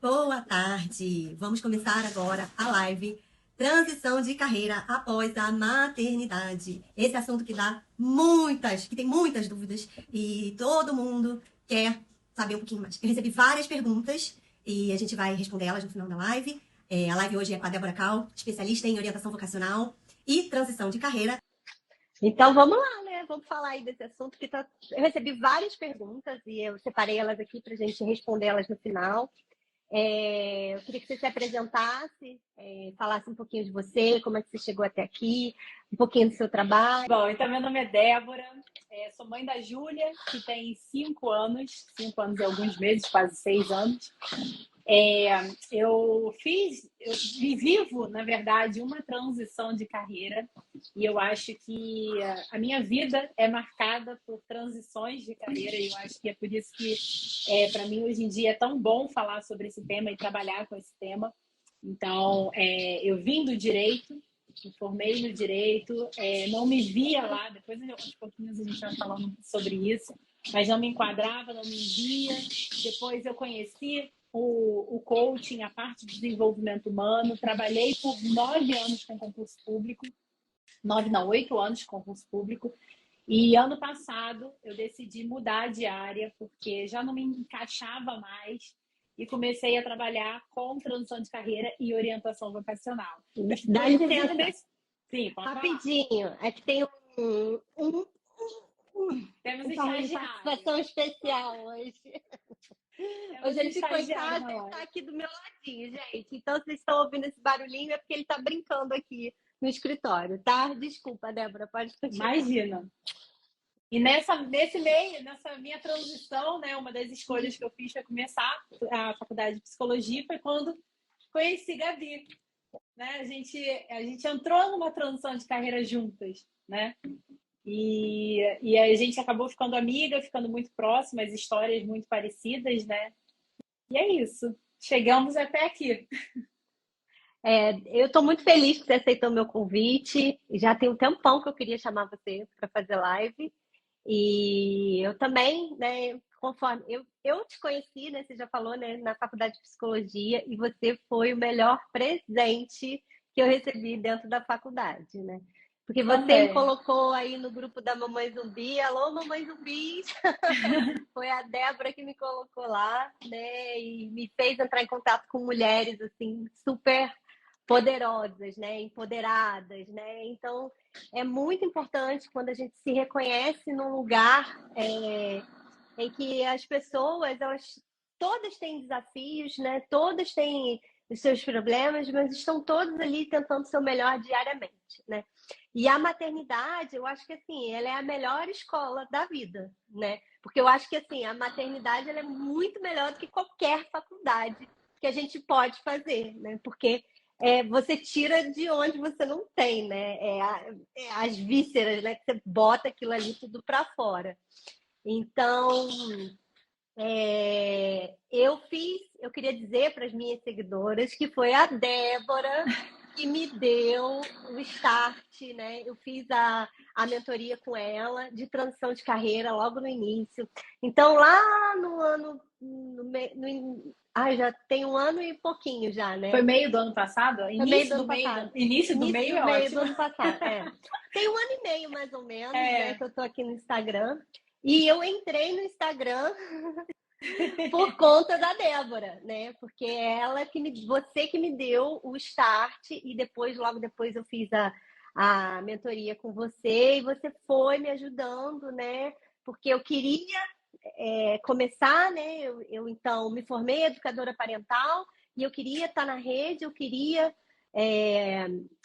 Boa tarde! Vamos começar agora a live Transição de carreira após a maternidade. Esse assunto que tem muitas dúvidas e todo mundo quer saber um pouquinho mais. Eu recebi várias perguntas e a gente vai responder elas no final da live. A live hoje é com a Débora Cal, especialista em orientação vocacional e transição de carreira. Então vamos lá, né? Vamos falar aí desse assunto que eu recebi várias perguntas e eu separei elas aqui para a gente responder elas no final. Eu queria que você se apresentasse, falasse um pouquinho de você, como é que você chegou até aqui, um pouquinho do seu trabalho. Bom, então meu nome é Débora, sou mãe da Júlia, que tem 5 anos e alguns meses, quase 6 anos. Eu vivo, na verdade, uma transição de carreira e eu acho que a minha vida é marcada por transições de carreira e eu acho que é por isso que, para mim, hoje em dia é tão bom falar sobre esse tema e trabalhar com esse tema. Então, eu vim do direito, me formei no direito, não me via lá, depois aos pouquinhos a gente vai falando sobre isso, mas não me enquadrava, não me via. Depois eu conheci o coaching, a parte de desenvolvimento humano. Trabalhei por 9 anos com concurso público. 9 não, 8 anos com concurso público. E ano passado eu decidi mudar de área, porque já não me encaixava mais. E comecei a trabalhar com transição de carreira e orientação vocacional. Dá licença. Sim, pode rapidinho. falar. É que tem Temos uma estagiário. participação especial hoje. Hoje ele ficou em casa e está aqui do meu ladinho, gente. Então, vocês estão ouvindo esse barulhinho, é porque ele está brincando aqui no escritório, tá? Desculpa, Débora, pode continuar. Imagina. E nessa minha transição, né, uma das escolhas que eu fiz para começar a faculdade de psicologia foi quando conheci Gabi. Né? A gente entrou numa transição de carreira juntas, né? E a gente acabou ficando amiga, ficando muito próximas, histórias muito parecidas, né? E é isso. Chegamos até aqui. Eu estou muito feliz que você aceitou meu convite. Já tem um tempão que eu queria chamar você para fazer live. E eu também, né, conforme eu te conheci, né, você já falou, né, na faculdade de psicologia, e você foi o melhor presente que eu recebi dentro da faculdade, né? Porque você Também. me colocou aí no grupo da Mamãe Zumbi. Alô, Mamãe Zumbi! Foi a Débora que me colocou lá, né? E me fez entrar em contato com mulheres, assim, super poderosas, né? Empoderadas, né? Então, é muito importante quando a gente se reconhece num lugar em que as pessoas, elas todas têm desafios, né? Todas têm os seus problemas, mas estão todos ali tentando ser o melhor diariamente, né? E a maternidade, eu acho que assim, ela é a melhor escola da vida, né? Porque eu acho que assim, a maternidade ela é muito melhor do que qualquer faculdade que a gente pode fazer, né? Porque você tira de onde você não tem, né? As vísceras, né? Que você bota aquilo ali tudo para fora. Então, eu queria dizer para as minhas seguidoras que foi a Débora que me deu o start, né? Eu fiz a mentoria com ela de transição de carreira logo no início. Então, lá no ano. Já tem 1 ano e pouquinho já, né? Foi meio do ano passado? Início do meio do meio é ótimo. do ano passado, Tem 1 ano e meio, mais ou menos, né? Que eu tô aqui no Instagram. E eu entrei no Instagram por conta da Débora, né? Porque você que me deu o start e logo depois eu fiz a mentoria com você e você foi me ajudando, né? Porque eu queria começar, né? Eu então me formei educadora parental e eu queria estar na rede, eu queria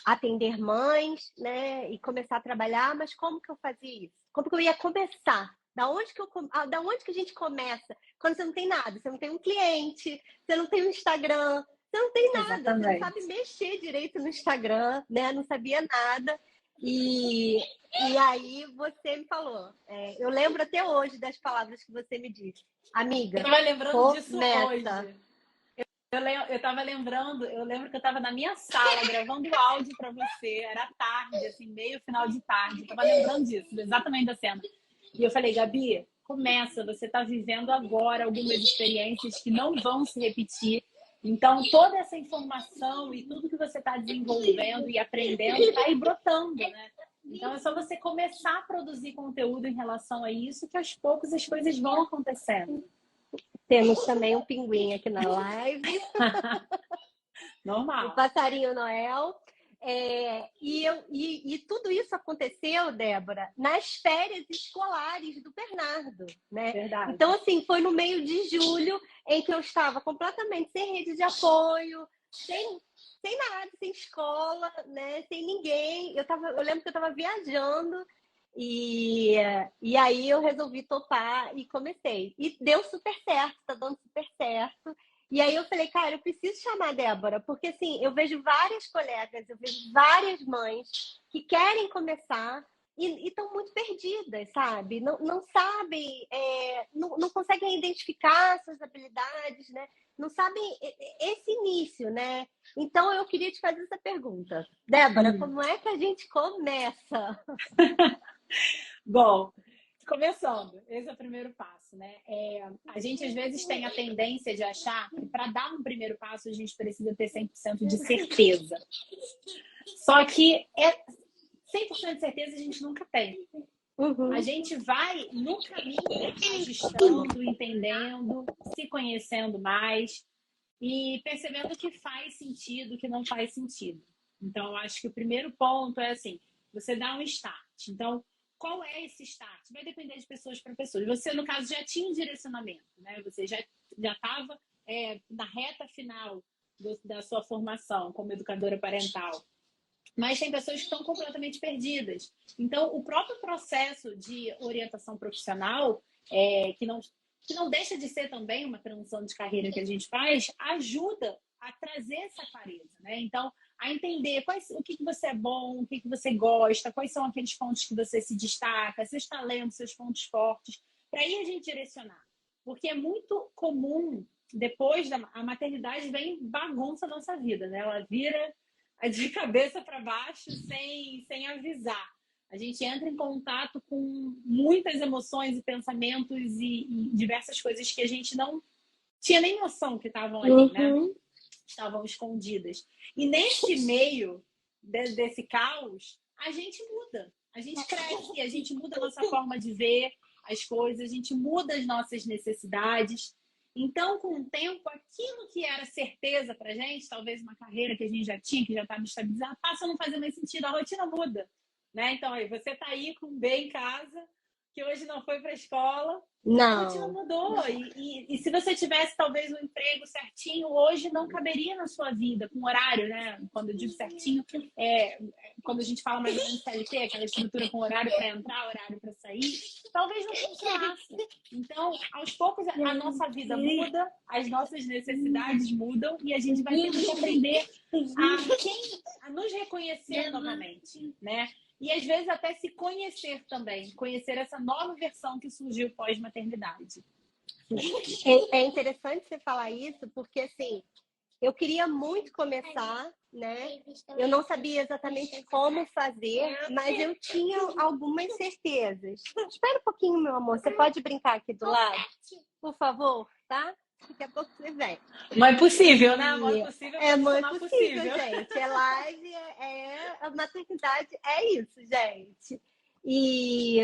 atender mães, né? E começar a trabalhar, mas como que eu fazia isso? Como que eu ia começar? Da onde que a gente começa? Quando você não tem nada, você não tem um cliente, você não tem um Instagram, você não tem nada, Exatamente. Você não sabe mexer direito no Instagram, né? Não sabia nada. E aí você me falou, eu lembro até hoje das palavras que você me disse. Amiga, eu estava lembrando disso começa. hoje. Eu lembro que eu estava na minha sala gravando áudio para você, era tarde, assim, meio final de tarde. Eu estava lembrando disso, exatamente da cena. E eu falei, Gabi, começa, você está vivendo agora algumas experiências que não vão se repetir. Então, toda essa informação e tudo que você está desenvolvendo e aprendendo está aí brotando, né? Então, é só você começar a produzir conteúdo em relação a isso, que aos poucos as coisas vão acontecendo. Temos também um pinguim aqui na live. Normal. O passarinho Noel. E tudo isso aconteceu, Débora, nas férias escolares do Bernardo, né? Verdade. Então, assim, foi no meio de julho em que eu estava completamente sem rede de apoio, sem nada, sem escola, né? Sem ninguém. Eu lembro que eu estava viajando e aí eu resolvi topar e comecei. E deu super certo, tá dando super certo. E aí eu falei, cara, eu preciso chamar a Débora, porque assim, eu vejo várias colegas, eu vejo várias mães que querem começar e estão muito perdidas, sabe? Não sabem, não conseguem identificar suas habilidades, né? Não sabem esse início, né? Então eu queria te fazer essa pergunta. Débora, como é que a gente começa? Bom, começando, esse é o primeiro passo, né? A gente às vezes tem a tendência de achar que para dar um primeiro passo a gente precisa ter 100% de certeza. Só que 100% de certeza a gente nunca tem. Uhum. A gente vai no caminho ajustando, entendendo, se conhecendo mais e percebendo o que faz sentido, o que não faz sentido. Então, eu acho que o primeiro ponto é assim, você dá um start. Então, qual é esse start? Vai depender de pessoas para pessoas. Você, no caso, já tinha um direcionamento, né? Você já estava na reta final da sua formação como educadora parental. Mas tem pessoas que estão completamente perdidas. Então, o próprio processo de orientação profissional, que não deixa de ser também uma transição de carreira que a gente faz, ajuda a trazer essa clareza, né? Então, a entender o que você é bom, o que você gosta, quais são aqueles pontos que você se destaca, seus talentos, seus pontos fortes, para aí a gente direcionar. Porque é muito comum, depois a maternidade vem bagunça a nossa vida, né? Ela vira de cabeça para baixo sem avisar. A gente entra em contato com muitas emoções e pensamentos e diversas coisas que a gente não tinha nem noção que estavam ali, né? Estavam escondidas. E nesse meio desse caos, a gente muda, a gente cresce, a gente muda a nossa forma de ver as coisas, a gente muda as nossas necessidades. Então, com o tempo, aquilo que era certeza pra gente, talvez uma carreira que a gente já tinha, que já estava estabilizada, passa a não fazer mais sentido, a rotina muda, né? Então, aí, você tá aí com um bebê em casa, que hoje não foi para a escola, Não. A rotina mudou. E se você tivesse talvez um emprego certinho, hoje não caberia na sua vida, com horário, né? Quando eu digo certinho, quando a gente fala mais ou menos CLT, aquela estrutura com horário para entrar, horário para sair, talvez não funcionasse. Então, aos poucos, a nossa vida muda, as nossas necessidades mudam e a gente vai tendo que aprender a nos reconhecer novamente, né? E às vezes até se conhecer também, conhecer essa nova versão que surgiu pós-maternidade. É interessante você falar isso, porque assim, eu queria muito começar, né? Eu não sabia exatamente como fazer, mas eu tinha algumas certezas. Espera um pouquinho, meu amor. Você pode brincar aqui do lado? Por favor, tá? Daqui a pouco você vem. Mãe possível, né? Mãe possível é mãe possível, gente. É live, a maternidade é isso, gente. E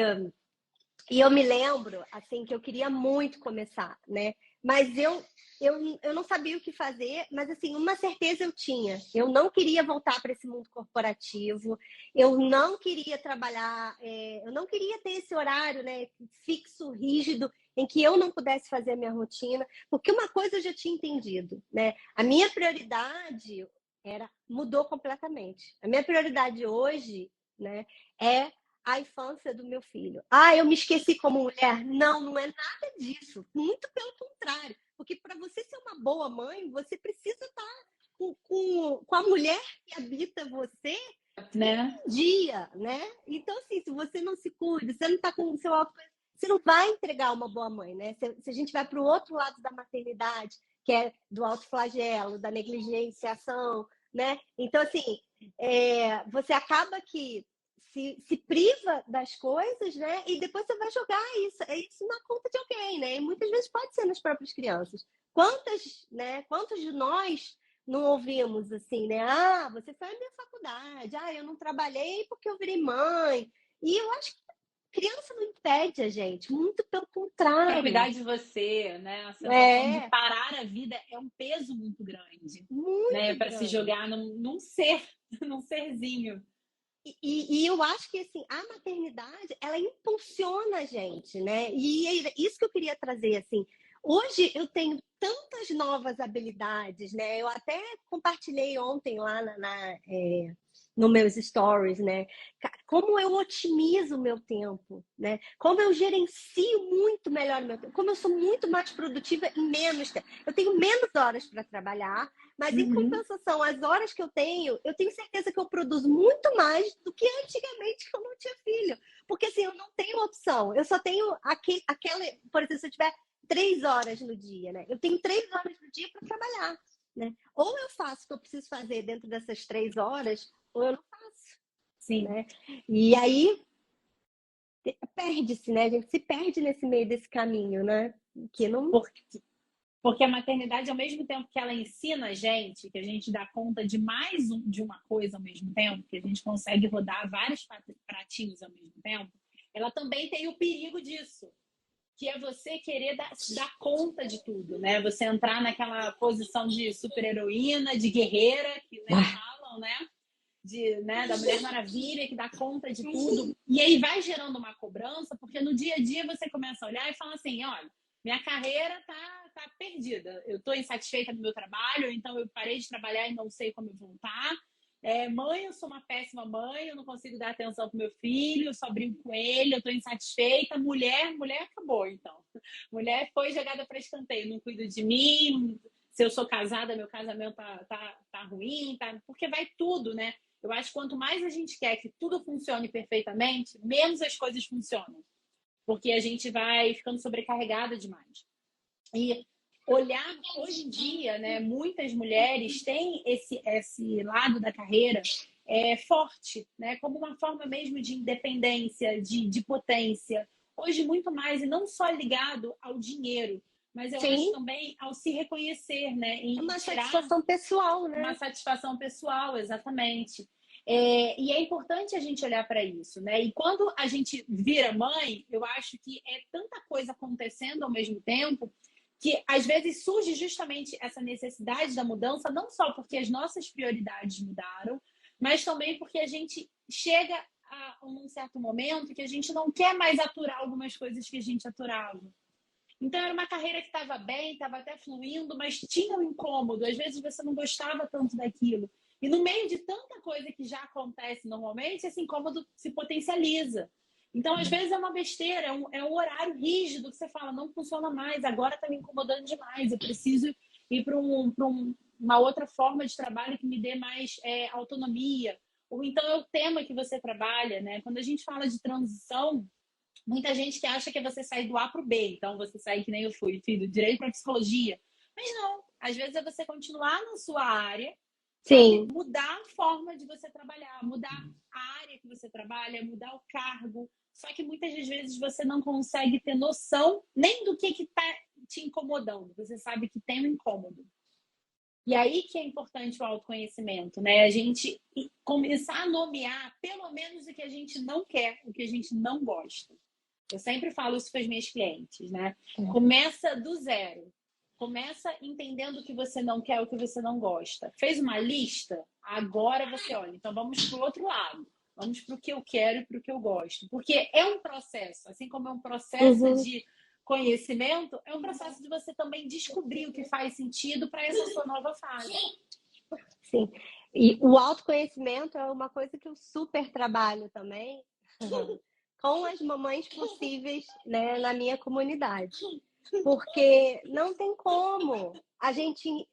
eu me lembro, assim, que eu queria muito começar, né? Mas eu não sabia o que fazer, mas, assim, uma certeza eu tinha. Eu não queria voltar para esse mundo corporativo, eu não queria trabalhar, eu não queria ter esse horário, né, fixo, rígido, em que eu não pudesse fazer a minha rotina, porque uma coisa eu já tinha entendido, né? A minha prioridade mudou completamente. A minha prioridade hoje, né, é a infância do meu filho. Eu me esqueci como mulher. Não é nada disso. Muito pelo contrário. Porque para você ser uma boa mãe, você precisa estar com a mulher que habita você, né? Dia, né? Então, assim, se você não se cuida, você não está com o seu autoconhecimento, você não vai entregar uma boa mãe, né? Se a gente vai para o outro lado da maternidade, que é do autoflagelo, da negligenciação, né? Então, assim, você acaba que se priva das coisas, né? E depois você vai jogar isso na conta de alguém, né? E muitas vezes pode ser nas próprias crianças. Quantos de nós não ouvimos assim, né? Ah, você foi à minha faculdade. Ah, eu não trabalhei porque eu virei mãe. E eu acho que criança não impede a gente, muito pelo Quer contrário. cuidar de você, né? A sensação de É, parar a vida é um peso muito grande, né? muito Para se grande. jogar num ser, num serzinho. E eu acho que assim, a maternidade, ela impulsiona a gente, né? E é isso que eu queria trazer, assim. Hoje eu tenho tantas novas habilidades, né? Eu até compartilhei ontem lá no meus stories, né? Como eu otimizo o meu tempo, né? Como eu gerencio muito melhor o meu tempo, como eu sou muito mais produtiva em menos tempo. Eu tenho menos horas para trabalhar, mas em compensação, as horas que eu tenho certeza que eu produzo muito mais do que antigamente que eu não tinha filho. Porque assim, eu não tenho opção. Eu só tenho aquela, por exemplo, se eu tiver 3 horas no dia, né? Eu tenho 3 horas no dia para trabalhar, né? Ou eu faço o que eu preciso fazer dentro dessas 3 horas, ou eu não faço, Sim. né? E aí perde-se, né? A gente se perde nesse meio desse caminho, né? Que não. Porque a maternidade, ao mesmo tempo que ela ensina a gente, que a gente dá conta de de uma coisa ao mesmo tempo, que a gente consegue rodar vários pratinhos ao mesmo tempo, ela também tem o perigo disso, que é você querer dar conta de tudo, né? Você entrar naquela posição de super-heroína, de guerreira, que falam, né? Da Mulher Maravilha, que dá conta de tudo. E aí vai gerando uma cobrança, porque no dia a dia você começa a olhar e fala assim, olha, minha carreira tá perdida. Eu estou insatisfeita no meu trabalho, então eu parei de trabalhar e não sei como eu voltar. Mãe, eu sou uma péssima mãe, eu não consigo dar atenção pro meu filho, eu só brinco com ele, eu estou insatisfeita. Mulher acabou, então. Mulher foi jogada para escanteio, não cuido de mim. Se eu sou casada, meu casamento tá ruim, porque vai tudo, né? Eu acho que quanto mais a gente quer que tudo funcione perfeitamente, menos as coisas funcionam. Porque a gente vai ficando sobrecarregada demais. E olhar, hoje em dia, né, muitas mulheres têm esse lado da carreira forte, né, como uma forma mesmo de independência, de potência. Hoje, muito mais, e não só ligado ao dinheiro, mas eu acho também ao se reconhecer, né? Em uma satisfação pessoal, né? Uma satisfação pessoal, exatamente. E é importante a gente olhar para isso, né? E quando a gente vira mãe, eu acho que é tanta coisa acontecendo ao mesmo tempo que às vezes surge justamente essa necessidade da mudança, não só porque as nossas prioridades mudaram, mas também porque a gente chega a um certo momento que a gente não quer mais aturar algumas coisas que a gente aturava. Então, era uma carreira que estava bem, estava até fluindo, mas tinha um incômodo. Às vezes você não gostava tanto daquilo. E no meio de tanta coisa que já acontece normalmente, esse incômodo se potencializa. Então, às vezes é uma besteira, é um horário rígido que você fala, não funciona mais, agora está me incomodando demais, eu preciso ir para uma outra forma de trabalho que me dê mais autonomia. Ou então é o tema que você trabalha, né? Quando a gente fala de transição, muita gente que acha que é você sair do A para o B. Então, você sair que nem eu fui, do direito para psicologia. Mas não. Às vezes é você continuar na sua área, Sim. mudar a forma de você trabalhar, mudar a área que você trabalha, mudar o cargo. Só que muitas das vezes você não consegue ter noção nem do que está te incomodando. Você sabe que tem um incômodo. E aí que é importante o autoconhecimento, né? A gente começar a nomear pelo menos o que a gente não quer, o que a gente não gosta. Eu sempre falo isso para as minhas clientes, né? Começa do zero. Começa entendendo o que você não quer, o que você não gosta. Fez uma lista? Agora você olha. Então vamos para o outro lado. Vamos para o que eu quero e para o que eu gosto. Porque é um processo. Assim como é um processo de conhecimento, é um processo de você também descobrir o que faz sentido para essa sua nova fase. Sim. E o autoconhecimento é uma coisa que eu super trabalho também com as mamães possíveis, né, na minha comunidade. Porque não tem como a gente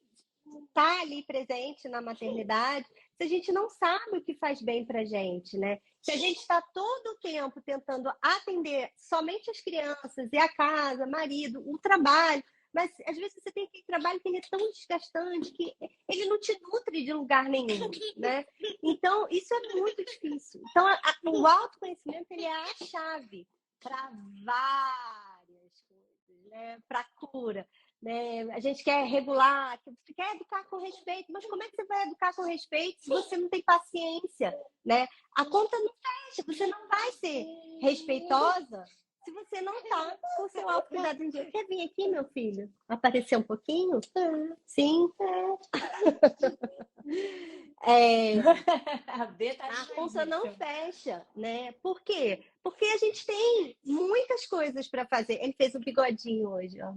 estar ali presente na maternidade se a gente não sabe o que faz bem pra gente, né? Se a gente está todo o tempo tentando atender somente as crianças e a casa, marido, o trabalho, Mas às vezes você tem aquele trabalho que ele é tão desgastante que ele não te nutre de lugar nenhum, né? Então, isso é muito difícil. Então, o autoconhecimento, ele é a chave para várias coisas, né? Para cura, né? A gente quer regular, você quer educar com respeito, mas como é que você vai educar com respeito se você não tem paciência, né? A conta não fecha, você não vai ser respeitosa se você não tá com o seu autocuidado em dia. Quer vir aqui, meu filho? Aparecer um pouquinho? Sim. A conta não fecha, né? Por quê? Porque a gente tem muitas coisas para fazer. Ele fez um bigodinho hoje, ó.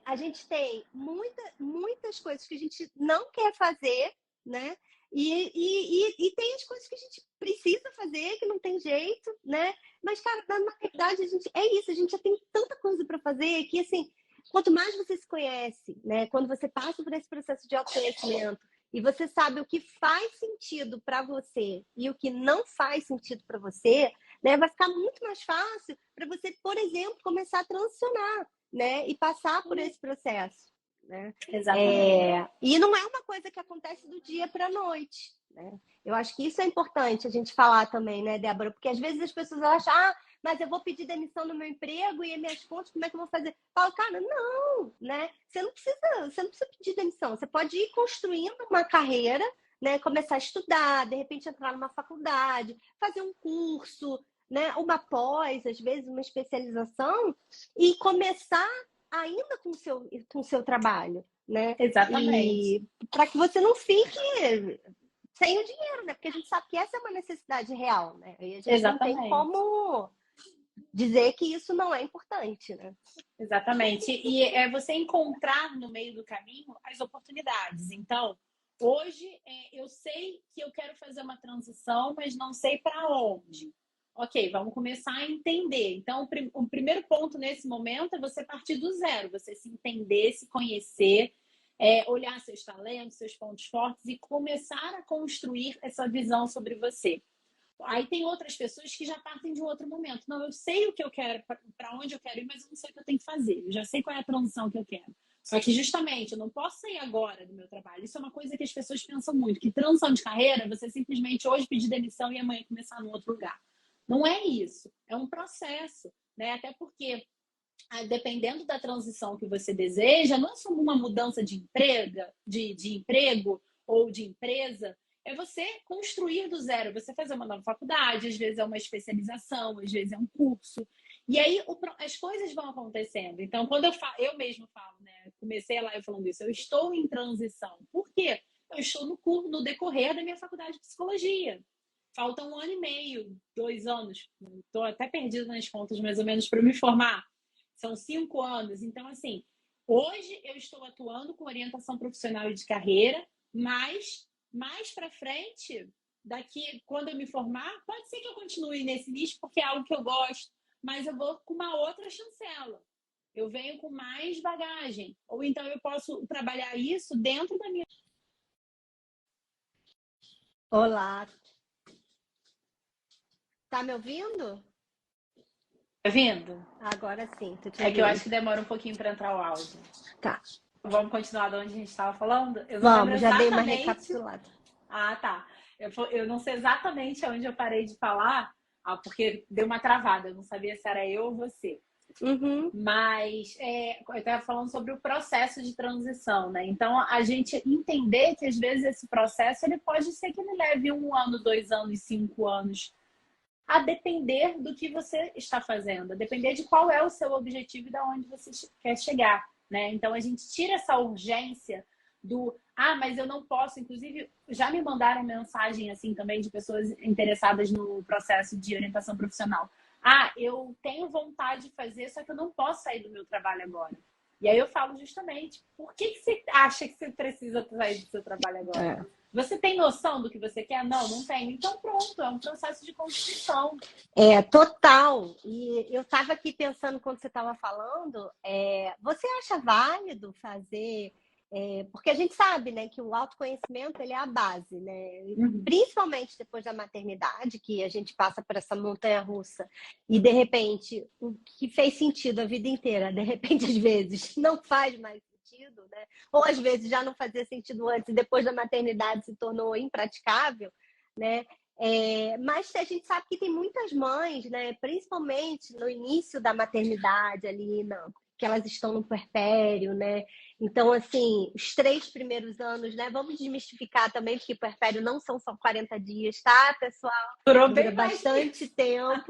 A gente tem muitas coisas que a gente não quer fazer, né? E tem as coisas que a gente precisa fazer, que não tem jeito, né? Mas, cara, na maternidade, a gente já tem tanta coisa para fazer que, assim, quanto mais você se conhece, né? Quando você passa por esse processo de autoconhecimento e você sabe o que faz sentido para você e o que não faz sentido para você, né? Vai ficar muito mais fácil para você, por exemplo, começar a transicionar, né? E passar por esse processo. Né? Exatamente. E não é uma coisa que acontece do dia para a noite, né? Eu acho que isso é importante a gente falar também, né, Débora? Porque às vezes as pessoas acham, mas eu vou pedir demissão no meu emprego e as minhas contas, como é que eu vou fazer? Falo, cara, não, né? Você não precisa pedir demissão. Você pode ir construindo uma carreira, né? Começar a estudar, de repente entrar numa faculdade, fazer um curso, né? Uma pós, às vezes uma especialização, e começar ainda com o seu trabalho, né? Exatamente. E para que você não fique sem o dinheiro, né? Porque a gente sabe que essa é uma necessidade real, né? E a gente Exatamente. não tem como dizer que isso não é importante, né? Exatamente. E é você encontrar no meio do caminho as oportunidades. Então, hoje eu sei que eu quero fazer uma transição, mas não sei para onde. Ok, vamos começar a entender. Então, o primeiro ponto nesse momento é você partir do zero, você se entender, se conhecer, olhar seus talentos, seus pontos fortes e começar a construir essa visão sobre você. Aí tem outras pessoas que já partem de um outro momento. Não, eu sei o que eu quero, para onde eu quero ir, mas eu não sei o que eu tenho que fazer. Eu já sei qual é a transição que eu quero. Só que, justamente, eu não posso sair agora do meu trabalho. Isso é uma coisa que as pessoas pensam muito, que transição de carreira, você simplesmente hoje pedir demissão e amanhã começar num outro lugar. Não é isso. É um processo, né? Até porque, dependendo da transição que você deseja, não é só uma mudança de emprego ou de empresa, é você construir do zero, você fazer uma nova faculdade, às vezes é uma especialização, às vezes é um curso. E aí as coisas vão acontecendo. Então, quando eu mesmo falo, né? Comecei lá eu falando isso, eu estou em transição. Por quê? Eu estou no decorrer da minha faculdade de psicologia. Falta 1 ano e meio, 2 anos. Estou até perdida nas contas, mais ou menos, para me formar. São 5 anos. Então, assim, hoje eu estou atuando com orientação profissional e de carreira, mas mais para frente, daqui, quando eu me formar, pode ser que eu continue nesse nicho, porque é algo que eu gosto, mas eu vou com uma outra chancela. Eu venho com mais bagagem. Ou então eu posso trabalhar isso dentro da minha... Olá. Tá me ouvindo? Tá vindo? Agora sim. É que eu acho que demora um pouquinho para entrar o áudio. Tá. Vamos continuar de onde a gente estava falando? Eu não Vamos, já dei uma exatamente... recapitulada. Ah, tá. Eu não sei exatamente onde eu parei de falar, porque deu uma travada. Eu não sabia se era eu ou você. Uhum. Mas eu estava falando sobre o processo de transição, né? Então, a gente entender que, às vezes, esse processo ele pode ser que ele leve 1 ano, 2 anos, 5 anos, a depender do que você está fazendo, a depender de qual é o seu objetivo e de onde você quer chegar, né? Então, a gente tira essa urgência mas eu não posso. Inclusive, já me mandaram mensagem assim também de pessoas interessadas no processo de orientação profissional. Eu tenho vontade de fazer, só que eu não posso sair do meu trabalho agora. E aí eu falo justamente, por que você acha que você precisa sair do seu trabalho agora? Você tem noção do que você quer? Não tenho. Então pronto, é um processo de construção. Total. E eu estava aqui pensando quando você estava falando, você acha válido fazer Porque a gente sabe, né, que o autoconhecimento ele é a base, né? Uhum. Principalmente depois da maternidade, que a gente passa por essa montanha-russa e de repente o que fez sentido a vida inteira, de repente às vezes não faz mais sentido, né? Ou às vezes já não fazia sentido antes e depois da maternidade se tornou impraticável, né? Mas a gente sabe que tem muitas mães, né, principalmente no início da maternidade ali, não, que elas estão no puerpério, né? Então, assim, os 3 primeiros anos, né? Vamos desmistificar também, porque puerpério não são só 40 dias, tá, pessoal? Durou Dura bem mais bastante tempo.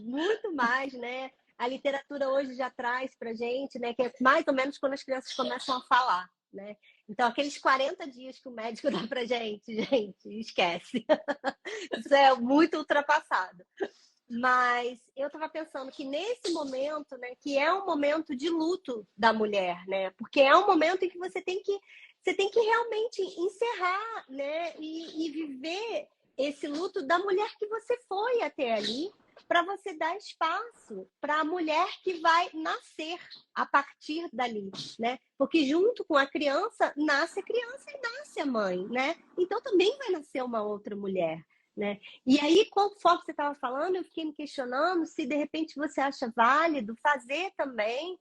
Muito mais, né? A literatura hoje já traz pra gente, né? Que é mais ou menos quando as crianças começam a falar, né? Então, aqueles 40 dias que o médico dá pra gente, esquece. Isso é muito ultrapassado. Mas eu estava pensando que nesse momento, né, que é um momento de luto da mulher, né? Porque é um momento em que você tem que realmente encerrar, né, e viver esse luto da mulher que você foi até ali, para você dar espaço para a mulher que vai nascer a partir dali, né? Porque junto com a criança nasce a criança e nasce a mãe, né? Então também vai nascer uma outra mulher, né? E aí, conforme você estava falando, eu fiquei me questionando se de repente você acha válido fazer também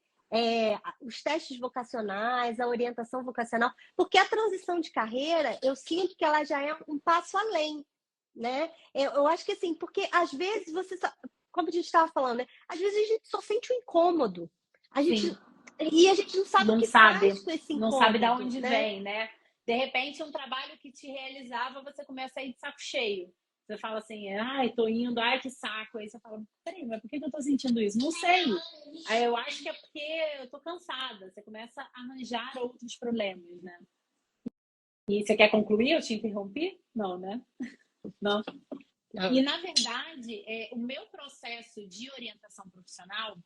os testes vocacionais, a orientação vocacional, porque a transição de carreira, eu sinto que ela já é um passo além, né? Eu acho que assim, porque às vezes você só, como a gente estava falando, né? Às vezes a gente só sente o incômodo. Sim. E a gente não sabe o Não que sabe, faz com esse não sabe de incômodo, onde né? vem, né? De repente, um trabalho que te realizava, você começa a ir de saco cheio. Você fala assim, ai, tô indo, ai, que saco. Aí você fala, peraí, mas por que eu tô sentindo isso? Não sei. Aí eu acho que é porque eu tô cansada. Você começa a arranjar outros problemas, né? E você quer concluir? Eu te interrompi? Não, né? Não. E, na verdade, o meu processo de orientação profissional,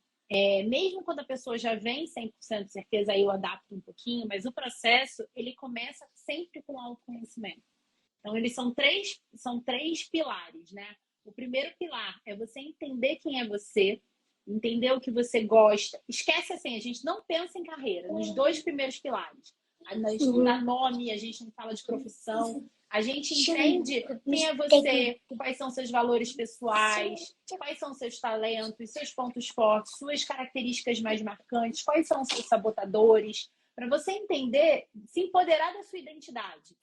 mesmo quando a pessoa já vem 100% de certeza, aí eu adapto um pouquinho, mas o processo, ele começa sempre com autoconhecimento. Então, eles são três pilares, né? O primeiro pilar é você entender quem é você, entender o que você gosta. Esquece assim, a gente não pensa em carreira, nos 2 primeiros pilares. A gente não dá nome, a gente não fala de profissão, a gente entende quem é você, quais são seus valores pessoais, quais são seus talentos, seus pontos fortes, suas características mais marcantes, quais são os seus sabotadores, para você entender, se empoderar da sua identidade.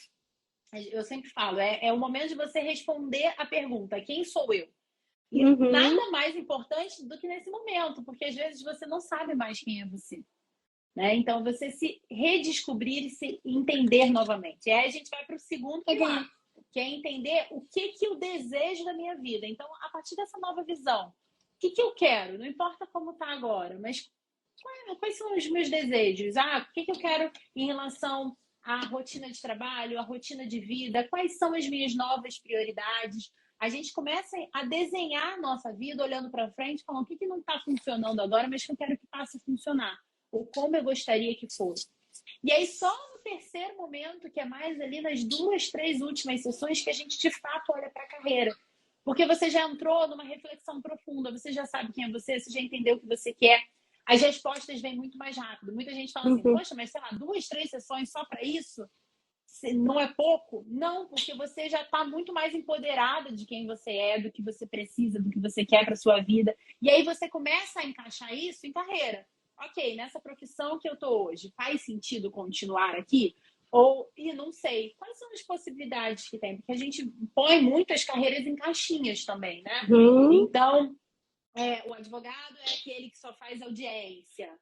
Eu sempre falo, é o momento de você responder a pergunta, quem sou eu? E nada mais importante do que nesse momento, porque às vezes você não sabe mais quem é você. Né? Então, você se redescobrir e se entender novamente. E aí a gente vai para o segundo pilar, que é entender o que eu desejo da minha vida. Então, a partir dessa nova visão, o que eu quero? Não importa como está agora, mas quais são os meus desejos? O que eu quero em relação à rotina de trabalho, à rotina de vida? Quais são as minhas novas prioridades? A gente começa a desenhar a nossa vida olhando para frente, falando o que não está funcionando agora, mas que eu quero que passe a funcionar. Ou como eu gostaria que fosse. E aí, só no terceiro momento, que é mais ali nas 2, 3 últimas sessões, que a gente de fato olha para a carreira. Porque você já entrou numa reflexão profunda, você já sabe quem é você já entendeu o que você quer. As respostas vêm muito mais rápido. Muita gente fala assim, poxa, mas sei lá, 2, 3 sessões só para isso? Não é pouco? Não, porque você já está muito mais empoderada de quem você é, do que você precisa, do que você quer para sua vida. E aí você começa a encaixar isso em carreira. Ok, nessa profissão que eu tô hoje, faz sentido continuar aqui? E não sei, quais são as possibilidades que tem? Porque a gente põe muitas carreiras em caixinhas também, né? Então, o advogado é aquele que só faz audiência,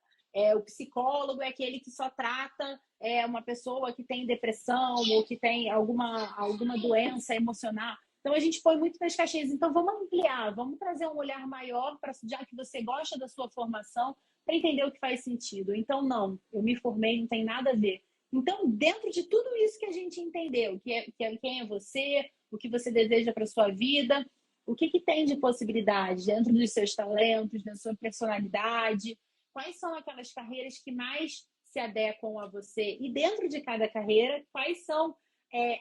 o psicólogo é aquele que só trata uma pessoa que tem depressão ou que tem alguma doença emocional. Então, a gente põe muito nas caixinhas. Então, vamos ampliar, vamos trazer um olhar maior, já que você gosta da sua formação, para entender o que faz sentido. Então, não, eu me formei, não tem nada a ver. Então, dentro de tudo isso que a gente entendeu, quem é você, o que você deseja para sua vida, o que tem de possibilidades dentro dos seus talentos, da sua personalidade, quais são aquelas carreiras que mais se adequam a você, e dentro de cada carreira, quais são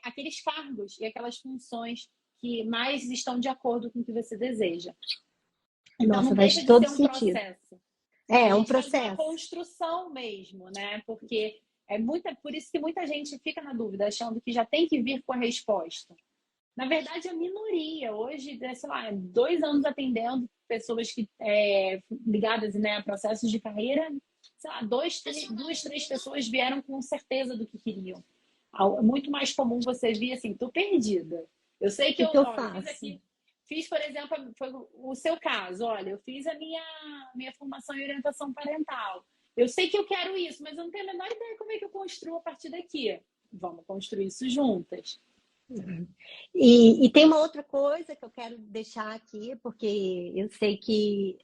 aqueles cargos e aquelas funções que mais estão de acordo com o que você deseja. Então, Nossa, não faz deixa de todo ser um sentido. processo. É A um gente faz uma processo. construção mesmo, né? Porque por isso que muita gente fica na dúvida, achando que já tem que vir com a resposta. Na verdade, é a minoria. Hoje, sei lá, 2 anos atendendo pessoas que ligadas, né, a processos de carreira, sei lá, duas, três pessoas vieram com certeza do que queriam. É muito mais comum você vir assim, tô perdida. Eu sei que O que eu eu fiz faço? aqui, por exemplo, foi o seu caso. Olha, eu fiz a minha formação em orientação parental. Eu sei que eu quero isso, mas eu não tenho a menor ideia como é que eu construo a partir daqui. Vamos construir isso juntas. E tem uma outra coisa que eu quero deixar aqui, porque eu sei que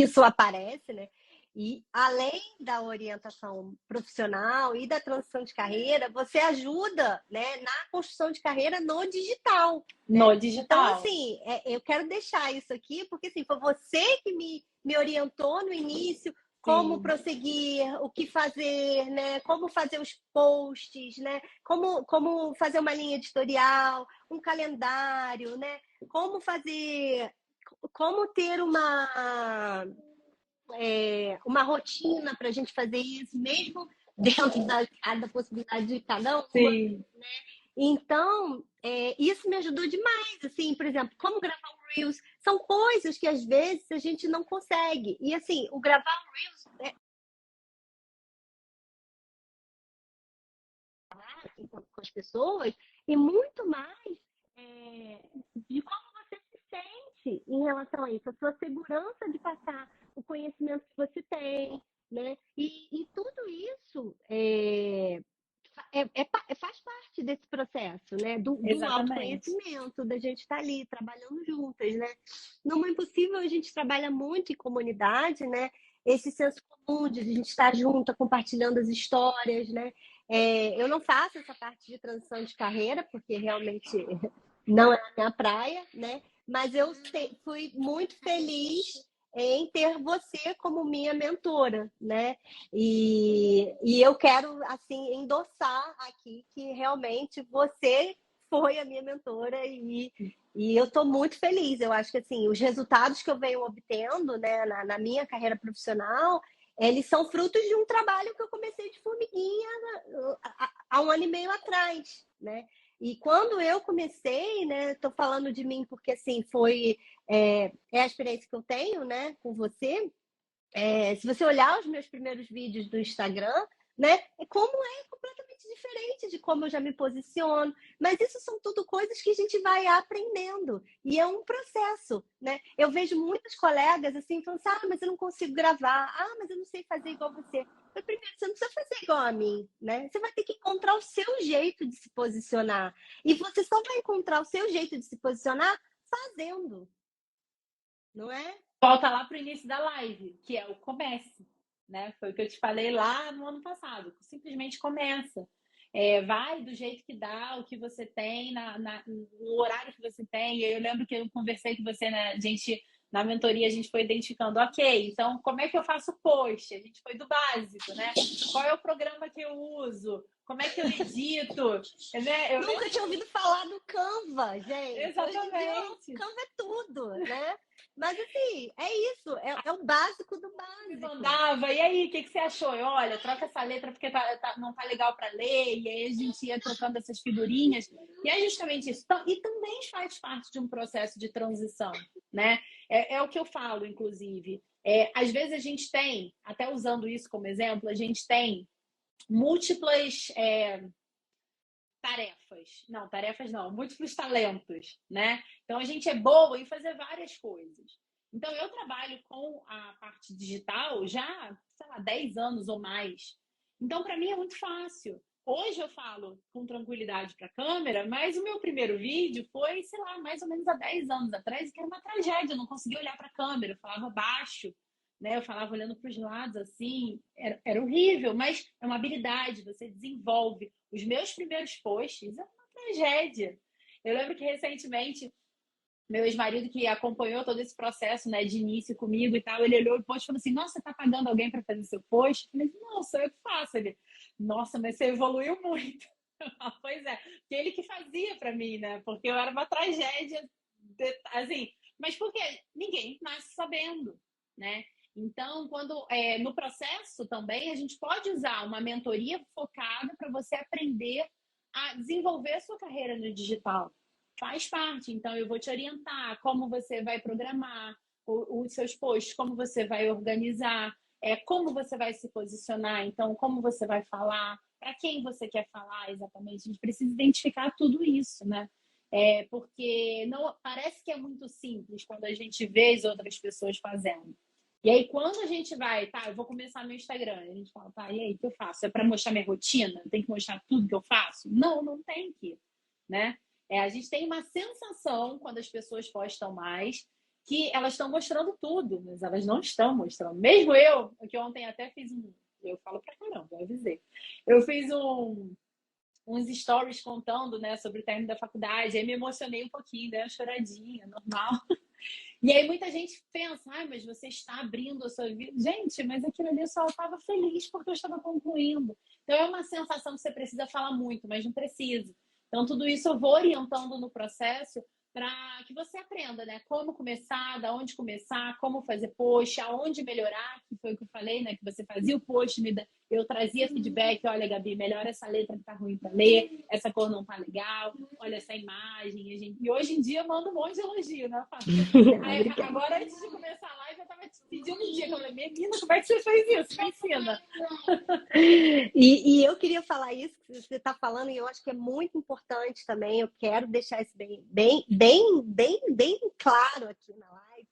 isso aparece, né? E além da orientação profissional e da transição de carreira, você ajuda, né, na construção de carreira no digital, né? No Então, digital. assim, eu quero deixar isso aqui, porque assim, foi você que me orientou no início como Sim. prosseguir, o que fazer, né? Como fazer os posts, né? Como fazer uma linha editorial, um calendário, né? Como ter uma rotina para a gente fazer isso, mesmo dentro da possibilidade de cada uma. Sim. Então, isso me ajudou demais. Assim, por exemplo, como gravar um Reels. São coisas que às vezes a gente não consegue. E assim, o gravar um Reels com as pessoas e muito mais de como você se sente em relação a isso, a sua segurança de passar o conhecimento que você tem, né? E tudo isso faz parte desse processo, né? Do Exatamente. autoconhecimento, da gente estar ali trabalhando juntas, né? No Mãe Impossível a gente trabalha muito em comunidade, né? Esse senso comum de a gente estar junto, compartilhando as histórias, né? Eu não faço essa parte de transição de carreira, porque realmente não é a minha praia, né? Mas eu fui muito feliz em ter você como minha mentora, né? E eu quero, assim, endossar aqui que realmente você foi a minha mentora e eu estou muito feliz. Eu acho que, assim, os resultados que eu venho obtendo, né, na minha carreira profissional, eles são frutos de um trabalho que eu comecei de formiguinha há 1 ano e meio atrás, né? E quando eu comecei, né, estou falando de mim porque, assim, é a experiência que eu tenho, né, com você. Se você olhar os meus primeiros vídeos do Instagram, né, como é completamente diferente de como eu já me posiciono. Mas isso são tudo coisas que a gente vai aprendendo. E é um processo, né? Eu vejo muitos colegas assim, falando assim, mas eu não consigo gravar. Ah, mas eu não sei fazer igual você. Mas primeiro, você não precisa fazer igual a mim, né? Você vai ter que encontrar o seu jeito de se posicionar. E você só vai encontrar o seu jeito de se posicionar fazendo, não é? Volta lá para o início da live, que é o comece, né? Foi o que eu te falei lá no ano passado. Simplesmente começa. Vai do jeito que dá, o que você tem, no horário que você tem. Eu lembro que eu conversei com você, né? Na mentoria, a gente foi identificando, ok, então como é que eu faço post? A gente foi do básico, né? Qual é o programa que eu uso? Como é que eu edito? Né? Nunca tinha ouvido falar do Canva, gente. Exatamente. O Canva é tudo, né? Mas assim, é isso, é o básico do básico. Me mandava, e aí, o que você achou? Olha, troca essa letra porque não tá legal para ler, e aí a gente ia trocando essas figurinhas. E é justamente isso. E também faz parte de um processo de transição, né? É o que eu falo, inclusive. Às vezes a gente tem, até usando isso como exemplo, a gente tem múltiplas tarefas não, múltiplos talentos, né? Então a gente é boa em fazer várias coisas. Então eu trabalho com a parte digital já, sei lá, 10 anos ou mais. Então para mim é muito fácil. Hoje eu falo com tranquilidade para a câmera, mas o meu primeiro vídeo foi, sei lá, mais ou menos há 10 anos atrás, que era uma tragédia, eu não conseguia olhar para a câmera, eu falava baixo, né? Eu falava olhando para os lados assim, era horrível, mas é uma habilidade, você desenvolve. Os meus primeiros posts é uma tragédia. Eu lembro que recentemente meu ex-marido, que acompanhou todo esse processo, né, de início comigo e tal, ele olhou o post e falou assim: Nossa, você tá pagando alguém para fazer seu post? Eu falei: Não, sou eu que faço. Ele: Nossa, mas você evoluiu muito. Pois é, que ele que fazia para mim, né? Porque eu era uma tragédia, assim. Mas porque ninguém nasce sabendo, né? Então, no processo também, a gente pode usar uma mentoria focada para você aprender a desenvolver a sua carreira no digital. Faz parte. Então, eu vou te orientar como você vai programar os seus posts, como você vai organizar, como você vai se posicionar, então, como você vai falar, para quem você quer falar exatamente. A gente precisa identificar tudo isso, né? Porque não parece que é muito simples quando a gente vê as outras pessoas fazendo. E aí, quando a gente vai, tá, eu vou começar meu Instagram, a gente fala, tá, e aí, o que eu faço? É para mostrar minha rotina? Tem que mostrar tudo que eu faço? Não, não tem que, né? A gente tem uma sensação, quando as pessoas postam mais, que elas estão mostrando tudo, mas elas não estão mostrando. Mesmo eu, que ontem até fiz eu falo pra caramba, eu avisei. Eu fiz uns stories contando, né, sobre o término da faculdade, aí me emocionei um pouquinho, dei uma choradinha, normal. E aí muita gente pensa, mas você está abrindo a sua vida. Gente, mas aquilo ali eu só estava feliz porque eu estava concluindo. Então é uma sensação que você precisa falar muito, mas não precisa. Então tudo isso eu vou orientando no processo para que você aprenda, né? Como começar, da onde começar, como fazer post, aonde melhorar, que foi o que eu falei, né? Que você fazia o post, eu trazia feedback, olha, Gabi, melhora essa letra que tá ruim para ler, essa cor não tá legal, olha essa imagem. E hoje em dia eu mando um monte de elogio, né? Agora, antes de começar a live, eu tava te pedindo um dia, que eu falei, menina, como é que você fez isso? Me ensina. E eu queria falar isso que você está falando, e eu acho que é muito importante também. Eu quero deixar isso bem claro aqui na live,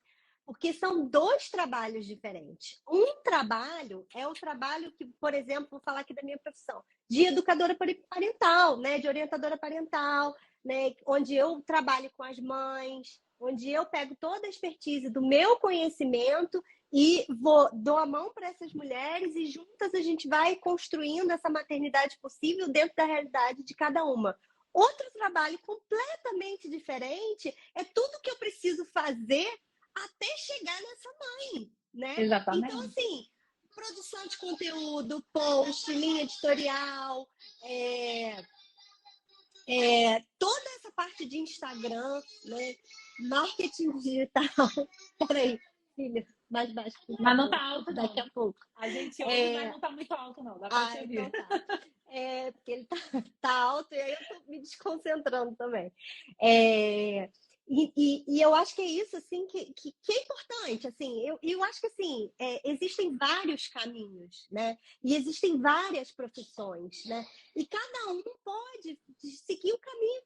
porque são dois trabalhos diferentes. Um trabalho é o trabalho que, por exemplo, vou falar aqui da minha profissão, de educadora parental, né, de orientadora parental, né, onde eu trabalho com as mães, onde eu pego toda a expertise do meu conhecimento e dou a mão para essas mulheres e juntas a gente vai construindo essa maternidade possível dentro da realidade de cada uma. Outro trabalho completamente diferente é tudo que eu preciso fazer até chegar nessa mãe, né? Exatamente. Então, assim, produção de conteúdo, post, linha editorial, toda essa parte de Instagram, né? Marketing digital. Peraí, filha, mais baixo. Mas não tá alto, não. Daqui a pouco. A gente ouve, mas não tá muito alto, não. Dá pra te ouvir. Então tá. Porque ele tá alto e aí eu tô me desconcentrando também. E eu acho que é isso, assim, que é importante, assim, eu acho que, assim, existem vários caminhos, né, e existem várias profissões, né, e cada um pode seguir o caminho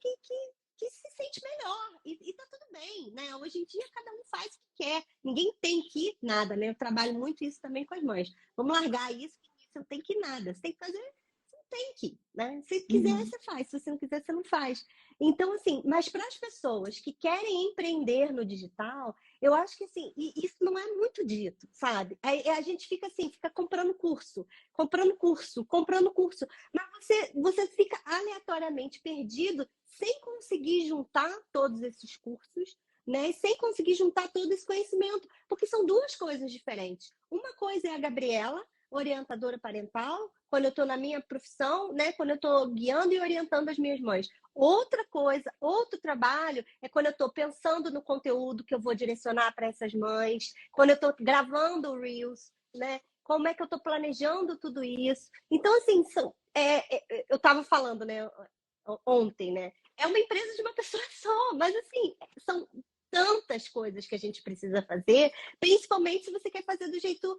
que se sente melhor, e tá tudo bem, né, hoje em dia cada um faz o que quer, ninguém tem que nada, né, eu trabalho muito isso também com as mães, vamos largar isso, que você não tem que nada, você tem que fazer, você não tem que, né, se quiser você faz, se você não quiser você não faz. Então, assim, mas para as pessoas que querem empreender no digital, eu acho que, assim, isso não é muito dito, sabe? A gente fica assim, fica comprando curso, mas você fica aleatoriamente perdido sem conseguir juntar todos esses cursos, né? E sem conseguir juntar todo esse conhecimento, porque são duas coisas diferentes. Uma coisa é a Gabriela, orientadora parental, quando eu estou na minha profissão, né? Quando eu estou guiando e orientando as minhas mães. Outra coisa, outro trabalho é quando eu estou pensando no conteúdo que eu vou direcionar para essas mães, quando eu estou gravando o Reels, né? Como é que eu estou planejando tudo isso? Então, assim, eu estava falando, né, ontem, né? É uma empresa de uma pessoa só, mas assim, são tantas coisas que a gente precisa fazer, principalmente se você quer fazer do jeito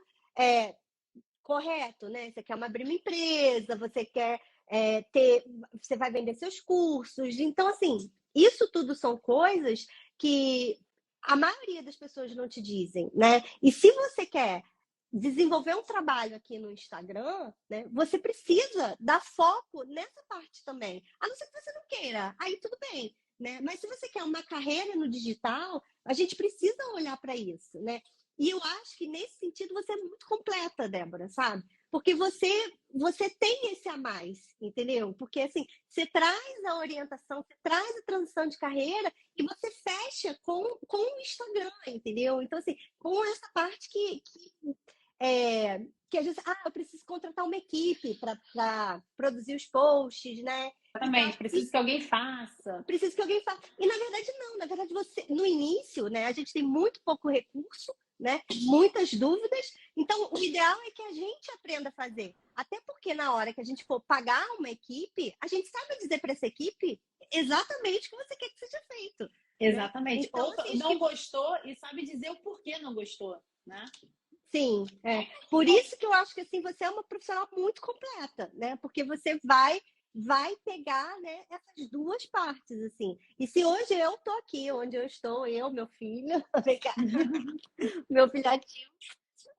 correto, né? Você quer abrir uma empresa, você quer você vai vender seus cursos. Então, assim, isso tudo são coisas que a maioria das pessoas não te dizem, né? E se você quer desenvolver um trabalho aqui no Instagram, né, você precisa dar foco nessa parte também. A não ser que você não queira, aí tudo bem, né? Mas se você quer uma carreira no digital, a gente precisa olhar para isso, né? E eu acho que nesse sentido você é muito completa, Débora, sabe? Porque você tem esse a mais, entendeu? Porque assim, você traz a orientação, você traz a transição de carreira e você fecha com o Instagram, entendeu? Então, assim, com essa parte que às vezes, eu preciso contratar uma equipe para produzir os posts, né? Exatamente, então, preciso que alguém faça. Preciso que alguém faça. E na verdade, não, na verdade, você, no início, né, a gente tem muito pouco recurso, né? Muitas dúvidas. Então, o ideal é que a gente aprenda a fazer. Até porque na hora que a gente for pagar uma equipe, a gente sabe dizer para essa equipe exatamente o que você quer que seja feito. Exatamente. Então, Ou assim, não gostou e sabe dizer o porquê não gostou, né? sim, por isso que eu acho que assim, você é uma profissional muito completa, né? Porque você vai pegar, né, essas duas partes, assim. E se hoje eu tô aqui, onde eu estou, eu, meu filho, vem cá, meu filhotinho,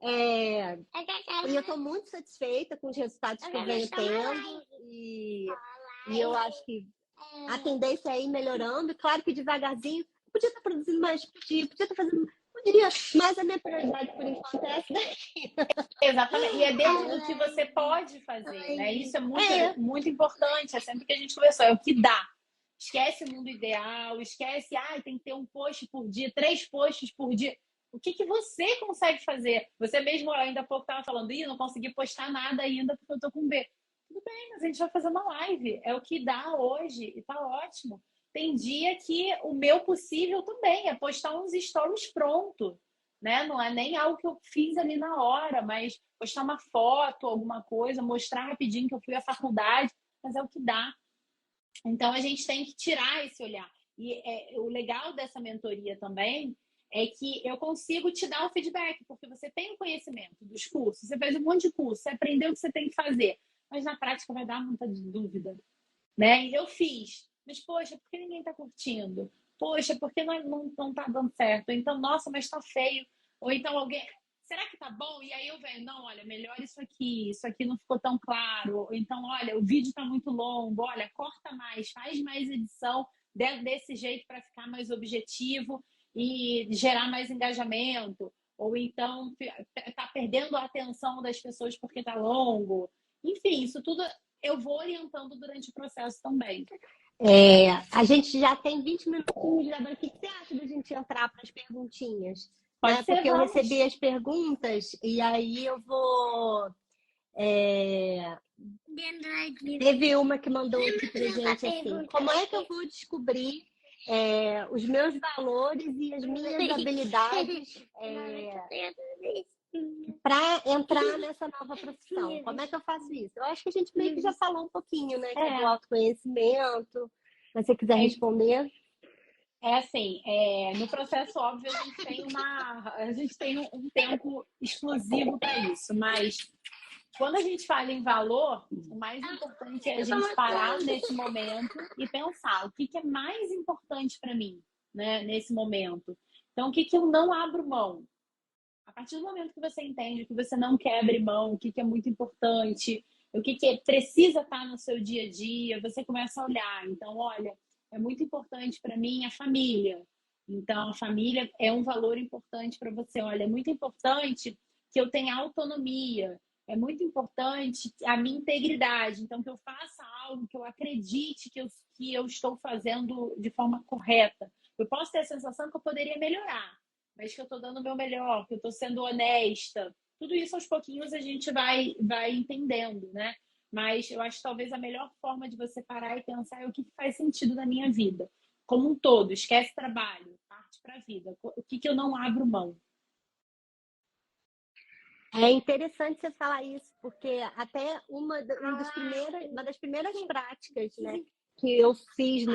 e eu estou muito satisfeita com os resultados que eu venho tendo e eu acho que a tendência é ir melhorando. Claro que devagarzinho, podia estar produzindo mais, podia estar fazendo, poderia, mas a minha prioridade por enquanto é essa daqui. Exatamente. E é dentro do que você pode fazer, né? Isso é muito, muito importante. É sempre que a gente conversou, é o que dá. Esquece o mundo ideal, esquece, tem que ter um post por dia, 3 posts por dia. O que você consegue fazer? Você mesmo ainda há pouco estava falando, não consegui postar nada ainda porque eu tô com B. Tudo bem, mas a gente vai fazer uma live. É o que dá hoje e tá ótimo. Tem dia que o meu possível também é postar uns stories pronto, né? Não é nem algo que eu fiz ali na hora, mas postar uma foto, alguma coisa, mostrar rapidinho que eu fui à faculdade, mas é o que dá. Então a gente tem que tirar esse olhar. E o legal dessa mentoria também é que eu consigo te dar o feedback, porque você tem o conhecimento dos cursos, você fez um monte de curso, você aprendeu o que você tem que fazer, mas na prática vai dar muita dúvida, né? E eu fiz, mas poxa, por que ninguém está curtindo? Poxa, por que não tá dando certo? Então, nossa, mas tá feio. Ou então alguém, será que tá bom? E aí eu venho, não, olha, melhor isso aqui não ficou tão claro. Ou então, olha, o vídeo tá muito longo, olha, corta mais, faz mais edição desse jeito para ficar mais objetivo e gerar mais engajamento. Ou então tá perdendo a atenção das pessoas porque tá longo. Enfim, isso tudo eu vou orientando durante o processo também. A gente já tem 20 minutinhos, Débora. O que você acha da gente entrar para as perguntinhas? Pode ser, porque vamos. eu recebi as perguntas e aí eu vou. Teve uma que mandou aqui pra gente assim: como é que eu vou descobrir os meus valores e as minhas habilidades para entrar nessa nova profissão? Como é que eu faço isso? Eu acho que a gente meio que já falou um pouquinho, né? Que é do autoconhecimento. Se você quiser responder. Assim, no processo, óbvio, a gente tem um tempo exclusivo para isso, mas quando a gente fala em valor, o mais importante é a gente parar nesse momento e pensar o que é mais importante para mim, né, nesse momento. Então, o que eu não abro mão? A partir do momento que você entende que você não quer abrir mão, o que é muito importante, o que precisa estar no seu dia a dia, você começa a olhar. Então, olha, é muito importante para mim a família. Então, a família é um valor importante para você. Olha, é muito importante que eu tenha autonomia. É muito importante a minha integridade. Então, que eu faça algo que eu acredite que eu estou fazendo de forma correta. Eu posso ter a sensação que eu poderia melhorar, mas que eu estou dando o meu melhor, que eu estou sendo honesta. Tudo isso, aos pouquinhos, a gente vai entendendo, né? Mas eu acho que talvez a melhor forma de você parar e pensar é o que faz sentido na minha vida. Como um todo, esquece trabalho, parte para a vida. O que eu não abro mão? É interessante você falar isso, porque até uma das primeiras práticas, né, que eu fiz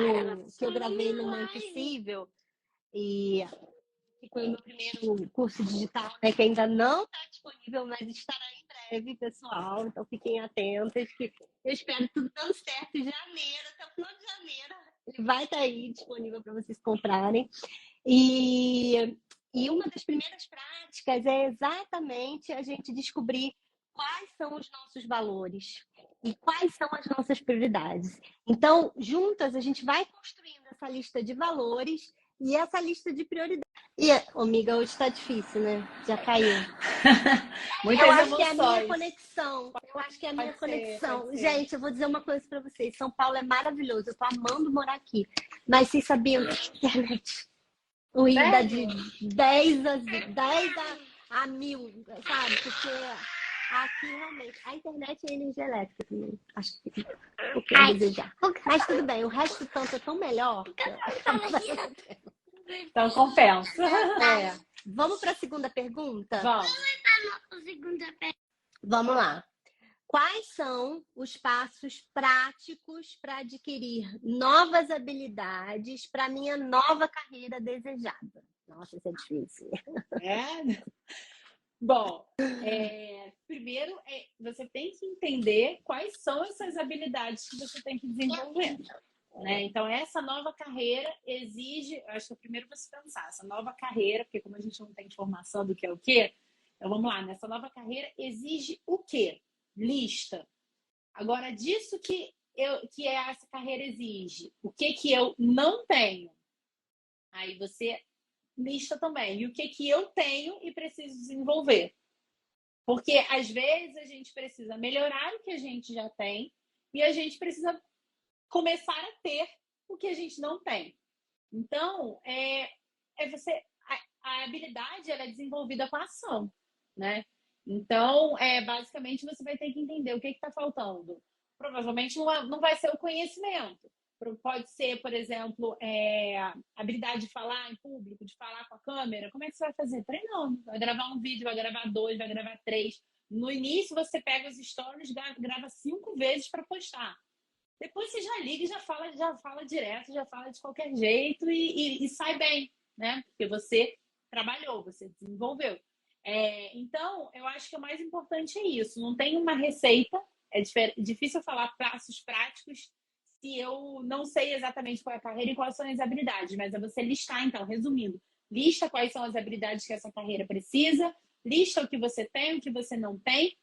que eu gravei no Mãe Possível, e que foi o meu primeiro curso digital, né, que ainda não está disponível, mas estará em breve, pessoal. Então fiquem atentos, que eu espero tudo dando certo em janeiro, até o final de janeiro. Ele vai estar aí disponível para vocês comprarem. E uma das primeiras práticas é exatamente a gente descobrir quais são os nossos valores e quais são as nossas prioridades. Então, juntas, a gente vai construindo essa lista de valores e essa lista de prioridades. E, amiga, hoje está difícil, né? Já caiu. Muitas eu acho emoções. que é a minha conexão. Eu acho que é a minha conexão. Gente, eu vou dizer uma coisa para vocês. São Paulo é maravilhoso. Eu tô amando morar aqui. Mas vocês sabiam que a internet o ida de 10 a 1000, sabe? Porque aqui realmente a internet é energia elétrica também. Acho que fica um pouquinho a desejar. Mas tudo bem, o resto tanto é tão melhor. Então compensa. Vamos para a segunda pergunta? Vamos. Vamos lá. Quais são os passos práticos para adquirir novas habilidades para minha nova carreira desejada? Nossa, isso é difícil. É? Bom, primeiro você tem que entender quais são essas habilidades que você tem que desenvolver. Né? Então, essa nova carreira exige, acho que primeiro você pensar, essa nova carreira, porque como a gente não tem informação do que é o quê, então vamos lá, nessa nova carreira exige o quê? Lista. Agora, disso que essa carreira exige, o que eu não tenho? Aí você lista também. E o que eu tenho e preciso desenvolver? Porque às vezes a gente precisa melhorar o que a gente já tem e a gente precisa começar a ter o que a gente não tem. Então, a habilidade ela é desenvolvida com a ação, né? Então, basicamente, você vai ter que entender o que está faltando. Provavelmente não vai ser o conhecimento. Pode ser, por exemplo, habilidade de falar em público, de falar com a câmera. Como é que você vai fazer? Treinando. Vai gravar um vídeo, vai gravar 2, vai gravar 3. No início, você pega os stories, grava 5 vezes para postar. Depois você já liga e já fala direto, já fala de qualquer jeito e sai bem, né? Porque você trabalhou, você desenvolveu. Então, eu acho que o mais importante é isso. Não tem uma receita. É difícil falar passos práticos se eu não sei exatamente qual é a carreira e quais são as habilidades. Mas é você listar, então, resumindo. Lista quais são as habilidades que essa carreira precisa. Lista o que você tem, o que você não tem.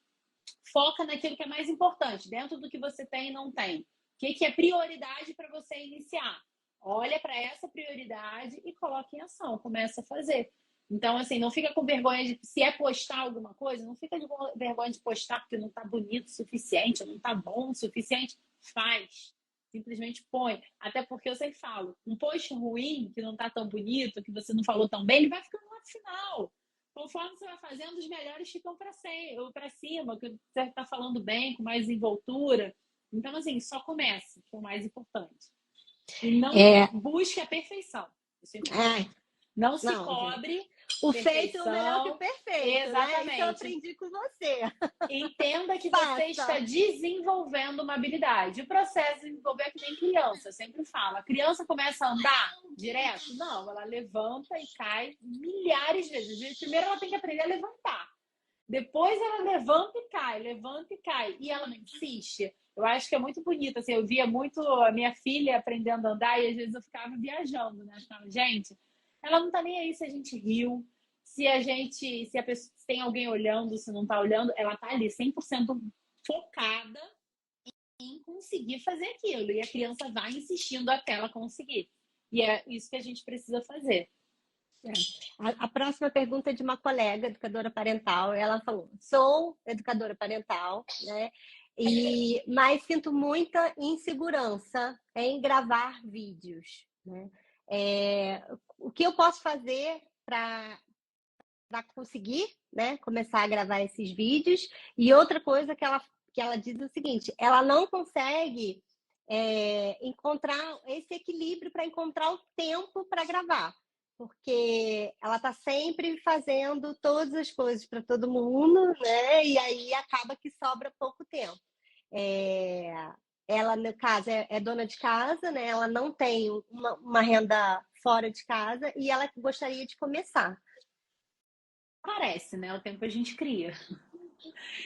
Foca naquilo que é mais importante, dentro do que você tem e não tem. O que é prioridade para você iniciar? Olha para essa prioridade e coloque em ação, começa a fazer. Então, assim, não fica com vergonha de... Se é postar alguma coisa, não fica de vergonha de postar porque não está bonito o suficiente, não está bom o suficiente. Faz. Simplesmente põe. Até porque eu sempre falo, um post ruim, que não está tão bonito, que você não falou tão bem, ele vai ficando lá no final. Conforme você vai fazendo, os melhores ficam para cima, que você está falando bem, com mais envoltura. Então, assim, só comece, que é o mais importante. E não busque a perfeição. Não se cobre. O feito é o melhor que o perfeito. Exatamente. Né? Isso eu aprendi com você. Entenda que você está desenvolvendo uma habilidade. O processo de desenvolver é que nem criança. Eu sempre falo. A criança começa a andar direto? Não, ela levanta e cai milhares de vezes. Primeiro ela tem que aprender a levantar. Depois ela levanta e cai. E ela insiste. Eu acho que é muito bonito. Assim, eu via muito a minha filha aprendendo a andar e às vezes eu ficava viajando, né? Eu ficava, gente, ela não tá nem aí se a gente riu, se a pessoa, se tem alguém olhando, se não tá olhando, ela tá ali 100% focada em conseguir fazer aquilo. E a criança vai insistindo até ela conseguir. E é isso que a gente precisa fazer. A próxima pergunta é de uma colega, educadora parental. Ela falou: sou educadora parental, né? Mas sinto muita insegurança em gravar vídeos, né? O que eu posso fazer para conseguir, né, começar a gravar esses vídeos? E outra coisa que ela diz é o seguinte: ela não consegue encontrar esse equilíbrio para encontrar o tempo para gravar, porque ela está sempre fazendo todas as coisas para todo mundo, né? E aí acaba que sobra pouco tempo. Ela, no caso, é dona de casa, né? Ela não tem uma renda fora de casa e ela gostaria de começar. Parece, né? O tempo a gente cria.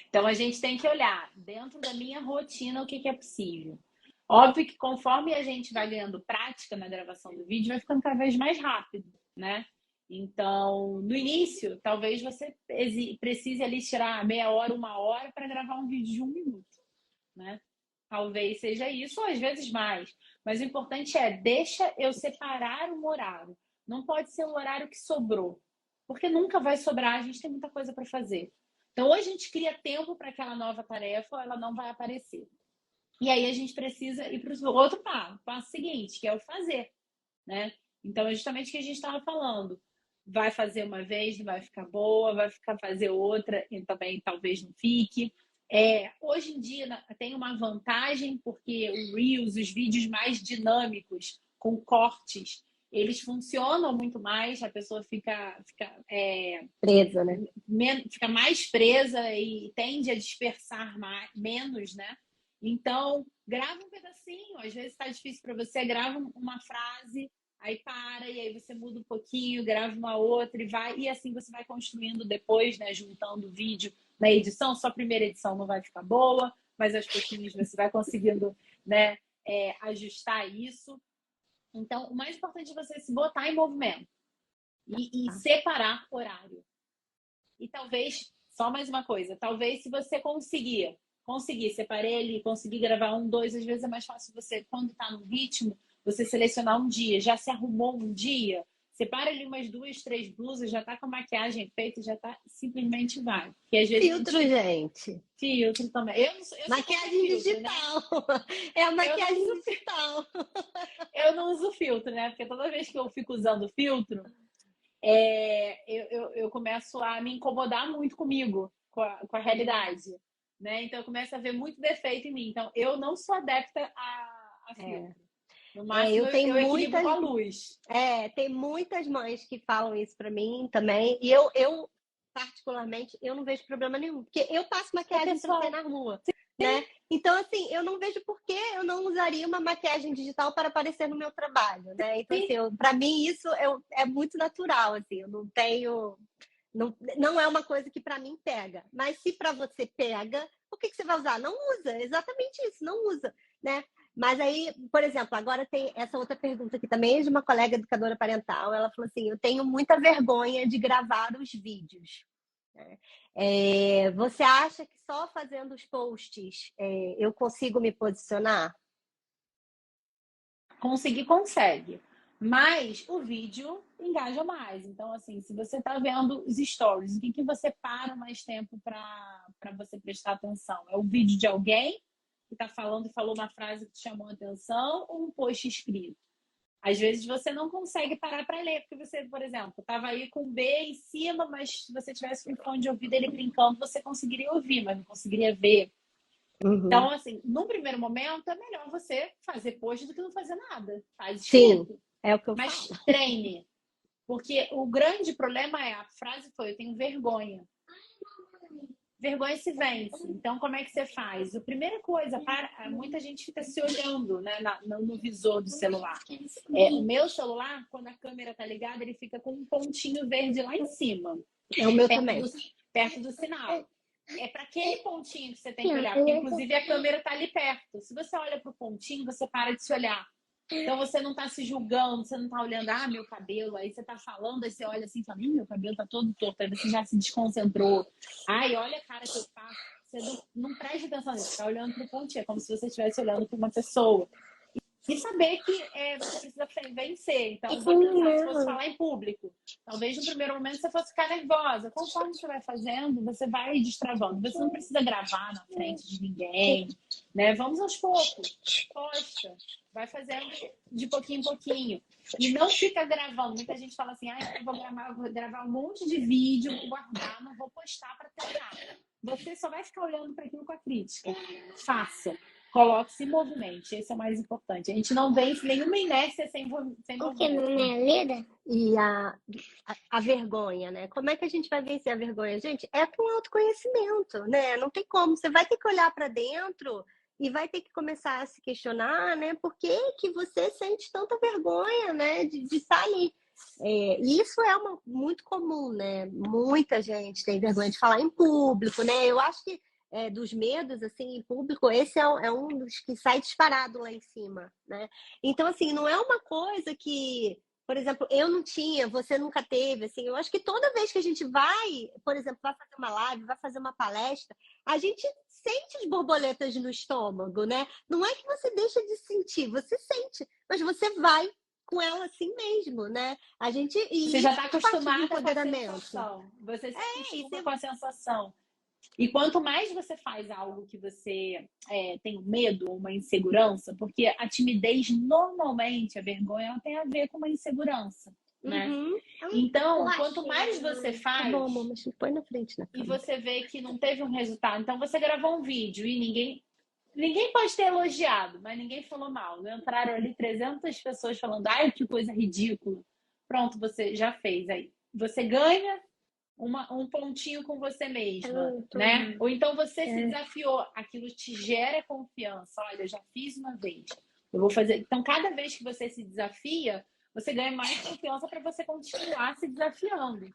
Então, a gente tem que olhar dentro da minha rotina o que é possível. Óbvio que conforme a gente vai ganhando prática na gravação do vídeo, vai ficando cada vez mais rápido, né? Então, no início, talvez você precise ali tirar meia hora, 1 hora para gravar um vídeo de 1 minuto, né? Talvez seja isso, ou às vezes mais. Mas o importante deixa eu separar um horário. Não pode ser o horário que sobrou, porque nunca vai sobrar, a gente tem muita coisa para fazer. Então, ou a gente cria tempo para aquela nova tarefa, ou ela não vai aparecer. E aí a gente precisa ir para o outro passo seguinte, que é o fazer, né? Então, é justamente o que a gente estava falando. Vai fazer uma vez, não vai ficar boa, vai fazer outra e também talvez não fique. Hoje em dia tem uma vantagem, porque o Reels, os vídeos mais dinâmicos, com cortes, eles funcionam muito mais, a pessoa fica Presa, né? fica mais presa e tende a dispersar menos, né? Então, grava um pedacinho. Às vezes está difícil para você, grava uma frase, aí para, e aí você muda um pouquinho, grava uma outra e vai. E assim você vai construindo depois, né? Juntando o vídeo na edição. Sua primeira edição não vai ficar boa, mas aos pouquinhos você vai conseguindo, né, ajustar isso. Então, o mais importante é você se botar em movimento e separar horário. E talvez, só mais uma coisa, talvez se você conseguir separar ele, conseguir gravar 1, 2, às vezes é mais fácil você, quando está no ritmo, você selecionar um dia. Já se arrumou um dia, separa ali umas 2, 3 blusas, já tá com a maquiagem feita, já tá, simplesmente vai. Porque às vezes Filtro, gente. Filtro também. Eu maquiagem filtro, digital. Né? É a maquiagem digital. Eu não uso filtro, né? Porque toda vez que eu fico usando filtro, eu começo a me incomodar muito comigo, com a realidade. Né? Então eu começo a ver muito defeito em mim. Então eu não sou adepta a filtro. No máximo eu equilibro com a luz. Tem muitas mães que falam isso pra mim também. E eu particularmente, eu não vejo problema nenhum. Porque eu passo maquiagem pra sair na rua. Né? Então, assim, eu não vejo por que eu não usaria uma maquiagem digital para aparecer no meu trabalho. Né? Então, assim, pra mim isso é muito natural. Assim, eu não tenho... Não é uma coisa que para mim pega. Mas se para você pega, o que você vai usar? Não usa. Exatamente isso, não usa. Né? Mas aí, por exemplo, agora tem essa outra pergunta que também é de uma colega educadora parental. Ela falou assim, eu tenho muita vergonha de gravar os vídeos. Você acha que só fazendo os posts eu consigo me posicionar? Consegue. Mas o vídeo engaja mais. Então, assim, se você está vendo os stories, o que você para mais tempo para você prestar atenção? É o vídeo de alguém que está falando e falou uma frase que te chamou a atenção ou um post escrito? Às vezes você não consegue parar para ler, porque você, por exemplo, estava aí com o B em cima, mas se você tivesse com o fone de ouvido ele brincando, você conseguiria ouvir, mas não conseguiria ver. Uhum. Então, assim, num primeiro momento, é melhor você fazer post do que não fazer nada. Faz escrito. Sim, é o que eu mas falo. treine. Porque o grande problema a frase foi, eu tenho vergonha. Vergonha se vence. Então, como é que você faz? A primeira coisa, muita gente fica se olhando, né, no visor do celular. O meu celular, quando a câmera tá ligada, ele fica com um pontinho verde lá em cima. É o meu também. Perto do sinal. É para aquele pontinho que você tem que olhar, porque inclusive a câmera tá ali perto. Se você olha pro pontinho, você para de se olhar. Então você não tá se julgando, você não tá olhando, meu cabelo, aí você tá falando, aí você olha assim e fala, meu cabelo tá todo torto, aí você já se desconcentrou. Olha a cara que eu faço. Você não presta atenção nisso, você tá olhando pro pontinho, é como se você estivesse olhando para uma pessoa. E saber que você precisa vencer. Então, se fosse falar em público, talvez no primeiro momento você fosse ficar nervosa. Conforme você vai fazendo, você vai destravando. Você não precisa gravar na frente de ninguém, né? Vamos aos poucos. Posta. Vai fazendo de pouquinho em pouquinho. E não fica gravando. Muita gente fala assim, eu vou gravar um monte de vídeo, vou guardar, não vou postar para testar. Você só vai ficar olhando para aquilo com a crítica. Faça. Coloque-se em movimento. Esse é o mais importante. A gente não vence nenhuma inércia sem movimento. Porque não é lida? E a vergonha, né? Como é que a gente vai vencer a vergonha? Gente, é com autoconhecimento, né? Não tem como. Você vai ter que olhar para dentro e vai ter que começar a se questionar, né? Por que você sente tanta vergonha, né? De estar ali. Isso é muito comum, né? Muita gente tem vergonha de falar em público, né? Eu acho que dos medos, assim, em público, esse é um dos que sai disparado lá em cima, né? Então, assim, não é uma coisa que, por exemplo, eu não tinha, você nunca teve, assim, eu acho que toda vez que a gente vai, por exemplo, vai fazer uma live, vai fazer uma palestra, a gente sente as borboletas no estômago, né? Não é que você deixa de sentir, você sente, mas você vai com ela assim mesmo, né? Você já está acostumada com a sensação. Você se acostuma com a sensação. E quanto mais você faz algo que você tem medo ou uma insegurança, porque a timidez, normalmente, a vergonha, ela tem a ver com uma insegurança, né? Então, quanto mais você faz... Tá bom, amor, mas põe na frente, né? E você vê que não teve um resultado. Então, você gravou um vídeo e ninguém... Ninguém pode ter elogiado, mas ninguém falou mal. Não entraram ali 300 pessoas falando, ai, que coisa ridícula. Pronto, você já fez aí. Você ganha um pontinho com você mesma, né? Ou então você se desafiou, aquilo te gera confiança. Olha, eu já fiz uma vez, eu vou fazer. Então, cada vez que você se desafia, você ganha mais confiança para você continuar se desafiando.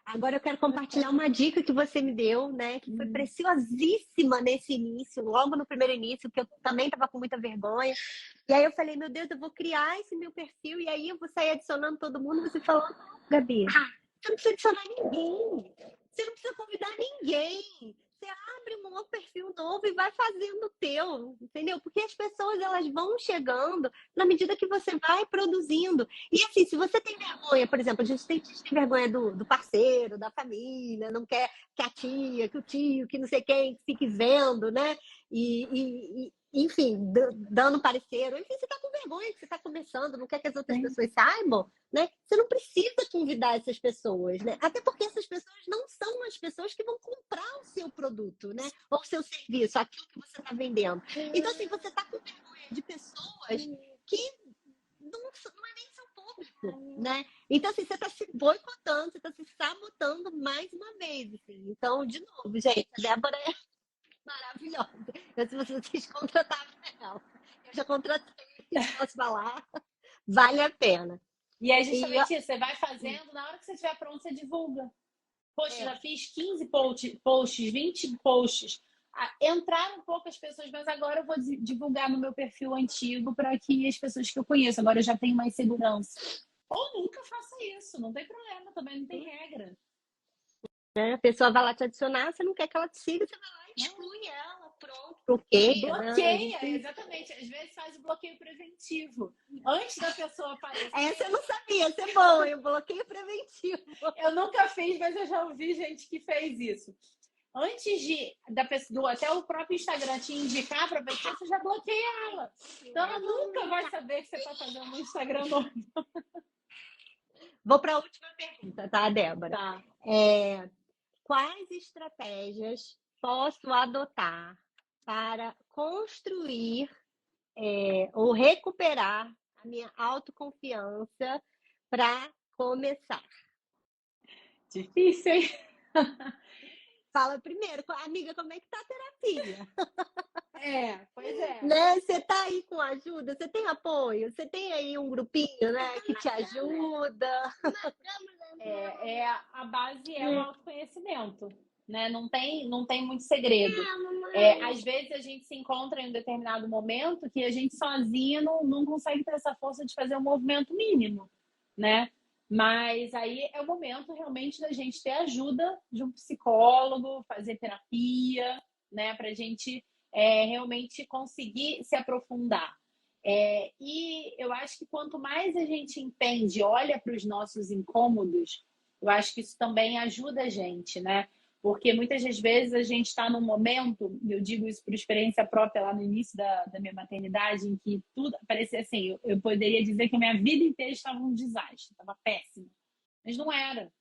Agora eu quero compartilhar uma dica que você me deu, né? Que foi preciosíssima nesse início, logo no primeiro início, que eu também estava com muita vergonha. E aí eu falei, meu Deus, eu vou criar esse meu perfil e aí eu vou sair adicionando todo mundo. Você falou, Gabi, você não precisa adicionar ninguém. Você não precisa convidar ninguém. Você abre um novo perfil novo e vai fazendo o teu, entendeu? Porque as pessoas, elas vão chegando na medida que você vai produzindo. E assim, se você tem vergonha, por exemplo, a gente tem vergonha do parceiro, da família, não quer que a tia, que o tio, que não sei quem fique vendo, né? Enfim, dando parecer. Ou enfim, você está com vergonha que você está começando, não quer que as outras pessoas saibam, né? Você não precisa convidar essas pessoas, né? Até porque essas pessoas não são as pessoas que vão comprar o seu produto, né? Ou o seu serviço, aquilo que você está vendendo. Então, assim, você está com vergonha de pessoas que não é nem seu público, né? Então, assim, você está se boicotando, você está se sabotando mais uma vez, assim. Então, de novo, gente, a Débora é maravilhosa. Se vocês contratarem ela, eu já contratei, posso falar, vale a pena. E é justamente isso, você vai fazendo, na hora que você estiver pronto, você divulga. Poxa, já fiz 15 posts, 20 posts. Entraram poucas pessoas, mas agora eu vou divulgar no meu perfil antigo para que as pessoas que eu conheço, agora eu já tenho mais segurança. Ou nunca faça isso, não tem problema, também não tem regra. A pessoa vai lá te adicionar, você não quer que ela te siga, você vai lá e exclui ela, pronto. Bloqueia, né? Exatamente. Às vezes faz o bloqueio preventivo. Antes da pessoa aparecer. Essa eu não sabia, isso é bom, eu bloqueio preventivo. Eu nunca fiz, mas eu já ouvi gente que fez isso. Antes da pessoa, até o próprio Instagram te indicar para a pessoa, você já bloqueia ela. Então ela nunca vai saber que você está fazendo um Instagram novo. Vou para a última pergunta, tá, Débora? Tá. Quais estratégias posso adotar para construir ou recuperar a minha autoconfiança para começar? Difícil, hein? Fala primeiro, amiga, como é que tá a terapia? Pois é. Né? Você tá aí com ajuda? Você tem apoio? Você tem aí um grupinho, né, que te ajuda? A base é o autoconhecimento, né? Não tem muito segredo. Às vezes a gente se encontra em um determinado momento que a gente sozinha não consegue ter essa força de fazer um movimento mínimo, né? Mas aí é o momento realmente da gente ter ajuda de um psicólogo, fazer terapia, né? Pra gente realmente conseguir se aprofundar. E eu acho que quanto mais a gente entende, olha para os nossos incômodos, eu acho que isso também ajuda a gente, né? Porque muitas das vezes a gente está num momento, eu digo isso por experiência própria lá no início da minha maternidade, em que tudo parecia assim, eu poderia dizer que a minha vida inteira estava um desastre, estava péssima. Mas não era.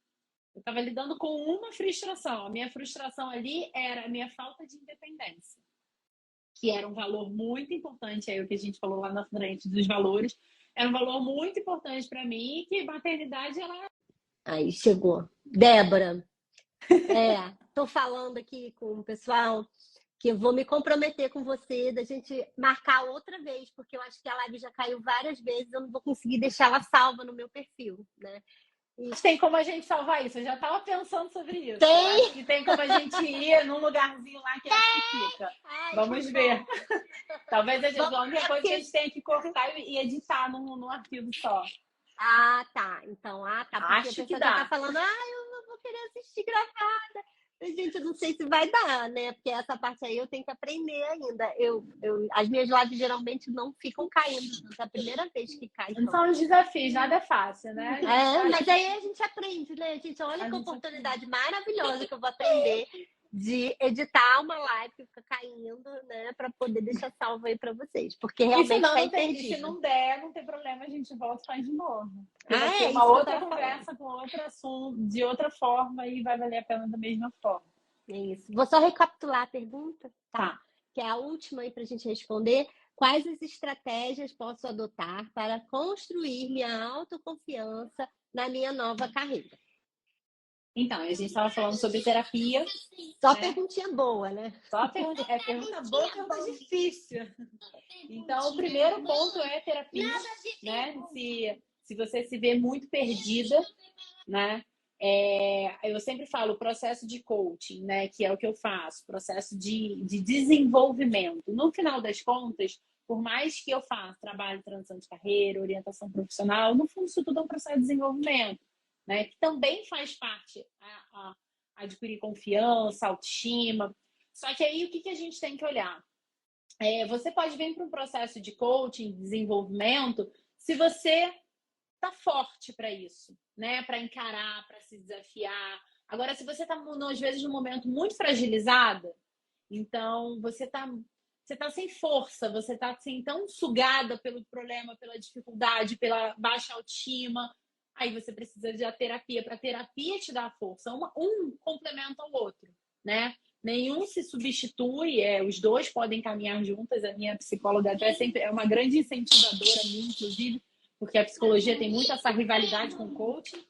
Eu estava lidando com uma frustração. A minha frustração ali era a minha falta de independência, que era um valor muito importante, aí o que a gente falou lá na frente dos valores, era um valor muito importante para mim, e que maternidade, ela... Aí chegou. Débora, tô falando aqui com o pessoal que eu vou me comprometer com você da gente marcar outra vez, porque eu acho que a live já caiu várias vezes, eu não vou conseguir deixar ela salva no meu perfil, né? Tem como a gente salvar isso? Eu já estava pensando sobre isso. Tem! Eu acho que tem como a gente ir num lugarzinho lá que fica. Vamos ver. Talvez a única coisa que a gente tenha que cortar e editar num arquivo só. Tá. Então, porque acho a pessoa que já dá. tá falando, eu não vou querer assistir gravada. Gente, eu não sei se vai dar, né? Porque essa parte aí eu tenho que aprender ainda. As minhas lives geralmente não ficam caindo. É a primeira vez que cai. Não são os desafios, nada é fácil, né? Mas aí a gente aprende, né, gente? Olha que oportunidade maravilhosa que eu vou aprender de editar uma live que fica caindo, né? Para poder deixar salvo aí para vocês. Porque realmente tá imperdível. Se não der, não tem problema, a gente volta e faz de novo. Vai ter isso uma outra que eu conversa com outro assunto, de outra forma, e vai valer a pena da mesma forma. É isso. Vou só recapitular a pergunta, tá? que é a última aí para a gente responder. Quais as estratégias posso adotar para construir minha autoconfiança na minha nova carreira? Então, a gente estava falando sobre terapia, Só né? perguntinha boa, né? Só pergunta boa, pergunta difícil. Então, o primeiro ponto é terapia, né? Se você se vê muito perdida, né? Eu sempre falo o processo de coaching, né? Que é o que eu faço, processo de desenvolvimento. No final das contas, por mais que eu faça trabalho de transição de carreira, orientação profissional, no fundo isso tudo é um processo de desenvolvimento, né? Que também faz parte a adquirir confiança, autoestima. Só que aí o que a gente tem que olhar? Você pode vir para um processo de coaching, desenvolvimento, se você tá forte para isso, né? Para encarar, para se desafiar. Agora, se você tá, às vezes, num momento muito fragilizada, então você tá sem força, você tá assim, tão sugada pelo problema, pela dificuldade, pela baixa autoestima, aí você precisa de a terapia, para a terapia te dar força. Um complementa o outro, né? Nenhum se substitui, os dois podem caminhar juntas. A minha psicóloga até sempre é uma grande incentivadora minha, inclusive, porque a psicologia tem muito essa rivalidade com o coaching.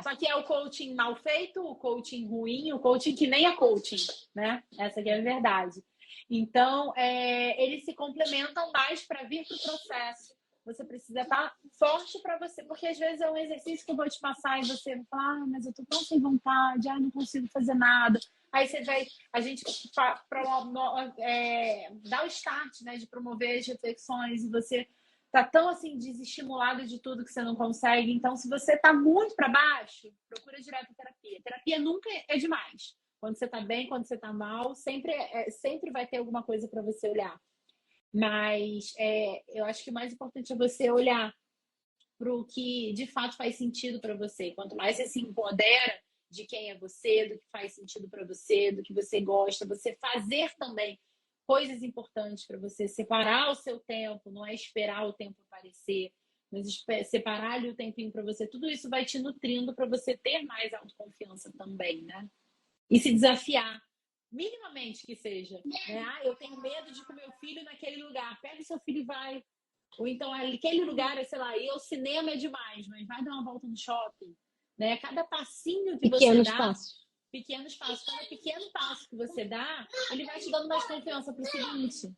Só que é o coaching mal feito, o coaching ruim, o coaching que nem é coaching, né? Essa que é a verdade. Então, eles se complementam mais para vir para o processo. Você precisa estar forte para você, porque às vezes é um exercício que eu vou te passar e você vai falar, mas eu tô tão sem vontade, não consigo fazer nada. Aí a gente dá o start, né, de promover as reflexões e você tá tão assim desestimulado de tudo que você não consegue. Então, se você tá muito para baixo, procura direto a terapia. Terapia nunca é demais. Quando você tá bem, quando você tá mal, sempre vai ter alguma coisa para você olhar. Mas eu acho que o mais importante é você olhar para o que de fato faz sentido para você. Quanto mais você se empodera de quem é você, do que faz sentido para você, do que você gosta, você fazer também coisas importantes para você, separar o seu tempo, não é esperar o tempo aparecer, mas separar ali o tempinho para você. Tudo isso vai te nutrindo para você ter mais autoconfiança também, né? E se desafiar, minimamente que seja, né? Eu tenho medo de ir com meu filho naquele lugar. Pega o seu filho e vai. Ou então, aquele lugar, sei lá, o cinema é demais, mas vai dar uma volta no shopping, né? Cada passinho que você dá, pequenos passos, cada pequeno passo que você dá, ele vai te dando mais confiança para o seguinte.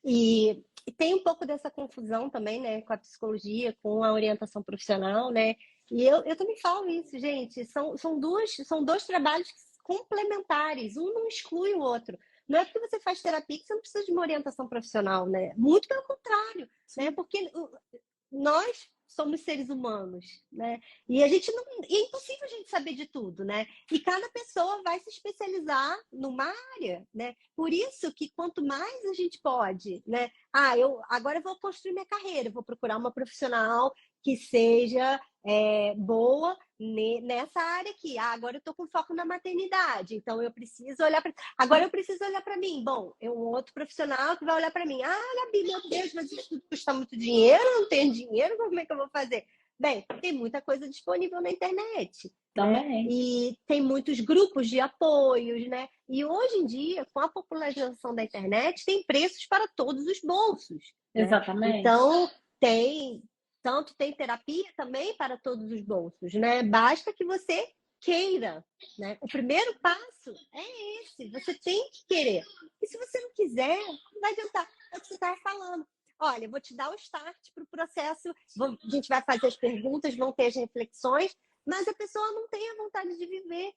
E tem um pouco dessa confusão também, né, com a psicologia, com a orientação profissional, né? E eu também falo isso, gente. São dois trabalhos complementares, um não exclui o outro. Não é porque você faz terapia que você não precisa de uma orientação profissional, né? Muito pelo contrário, né? Porque nós somos seres humanos, né? E é impossível a gente saber de tudo, né? E cada pessoa vai se especializar numa área, né? Por isso que quanto mais a gente pode, né? Agora eu vou construir minha carreira, eu vou procurar uma profissional que seja boa nessa área aqui. Agora eu estou com foco na maternidade, então eu preciso olhar para. Agora eu preciso olhar para mim. Bom, um outro profissional que vai olhar para mim. Gabi, meu Deus, mas isso tudo custa muito dinheiro, eu não tenho dinheiro, como é que eu vou fazer? Bem, tem muita coisa disponível na internet. Também. Né? E tem muitos grupos de apoios, né? E hoje em dia, com a popularização da internet, tem preços para todos os bolsos. Exatamente. Né? Então, tem terapia também para todos os bolsos, né? Basta que você queira, né? O primeiro passo é esse, você tem que querer. E se você não quiser, não vai adiantar. É o que você estava falando. Olha, eu vou te dar o start para o processo, a gente vai fazer as perguntas, vão ter as reflexões, mas a pessoa não tem a vontade de viver,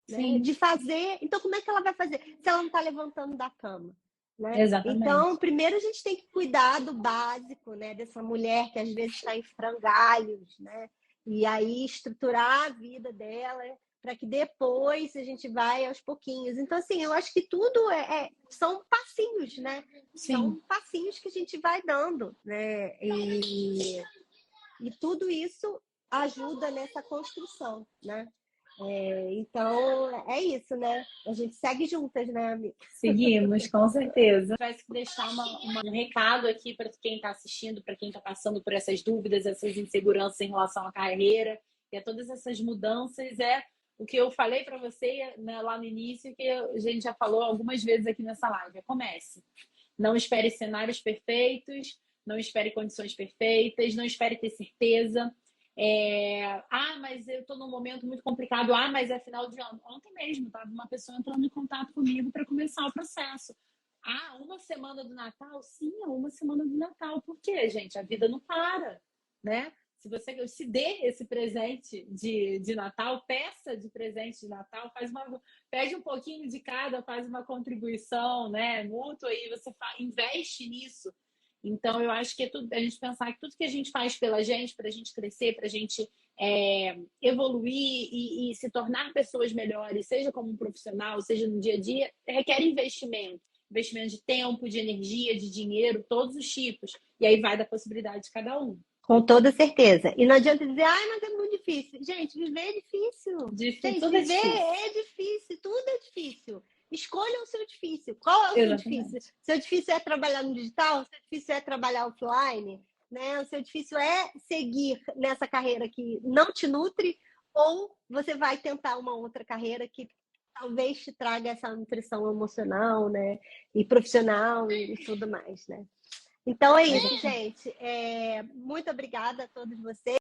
né? De fazer. Então, como é que ela vai fazer se ela não está levantando da cama? Né? Exatamente. Então, primeiro a gente tem que cuidar do básico, né? Dessa mulher que às vezes está em frangalhos, né? E aí estruturar a vida dela para que depois a gente vai aos pouquinhos. Então, assim, eu acho que tudo são passinhos, né? Sim. São passinhos que a gente vai dando, né? E tudo isso ajuda nessa construção, né? Então, é isso, né? A gente segue juntas, né, amiga? Seguimos, com certeza. Vai deixar um recado aqui para quem está assistindo, para quem está passando por essas dúvidas, essas inseguranças em relação à carreira e a todas essas mudanças, o que eu falei para você, né, lá no início, que a gente já falou algumas vezes aqui nessa live. Comece. Não espere cenários perfeitos, não espere condições perfeitas, não espere ter certeza. Mas eu estou num momento muito complicado. Mas é final de ano. Ontem mesmo, estava uma pessoa entrando em contato comigo para começar o processo. Uma semana do Natal? Sim, uma semana do Natal. Por quê, gente? A vida não para, né? Se você se dê esse presente de Natal, peça de presente de Natal, pede um pouquinho de cada, faz uma contribuição, né? Mútua aí, você investe nisso. Então, eu acho que é tudo, a gente pensar que tudo que a gente faz pela gente, para a gente crescer, para a gente evoluir e se tornar pessoas melhores, seja como um profissional, seja no dia a dia, requer investimento. Investimento de tempo, de energia, de dinheiro, todos os tipos. E aí vai da possibilidade de cada um. Com toda certeza. E não adianta dizer, mas é muito difícil. Gente, viver é difícil. Gente, tudo viver é difícil, tudo é difícil. Escolha o seu difícil. Qual é o seu difícil? Seu difícil é trabalhar no digital? Seu difícil é trabalhar offline? Né? O seu difícil é seguir nessa carreira que não te nutre? Ou você vai tentar uma outra carreira que talvez te traga essa nutrição emocional, né? E profissional e tudo mais, né? Então é isso, gente. Muito obrigada a todos vocês.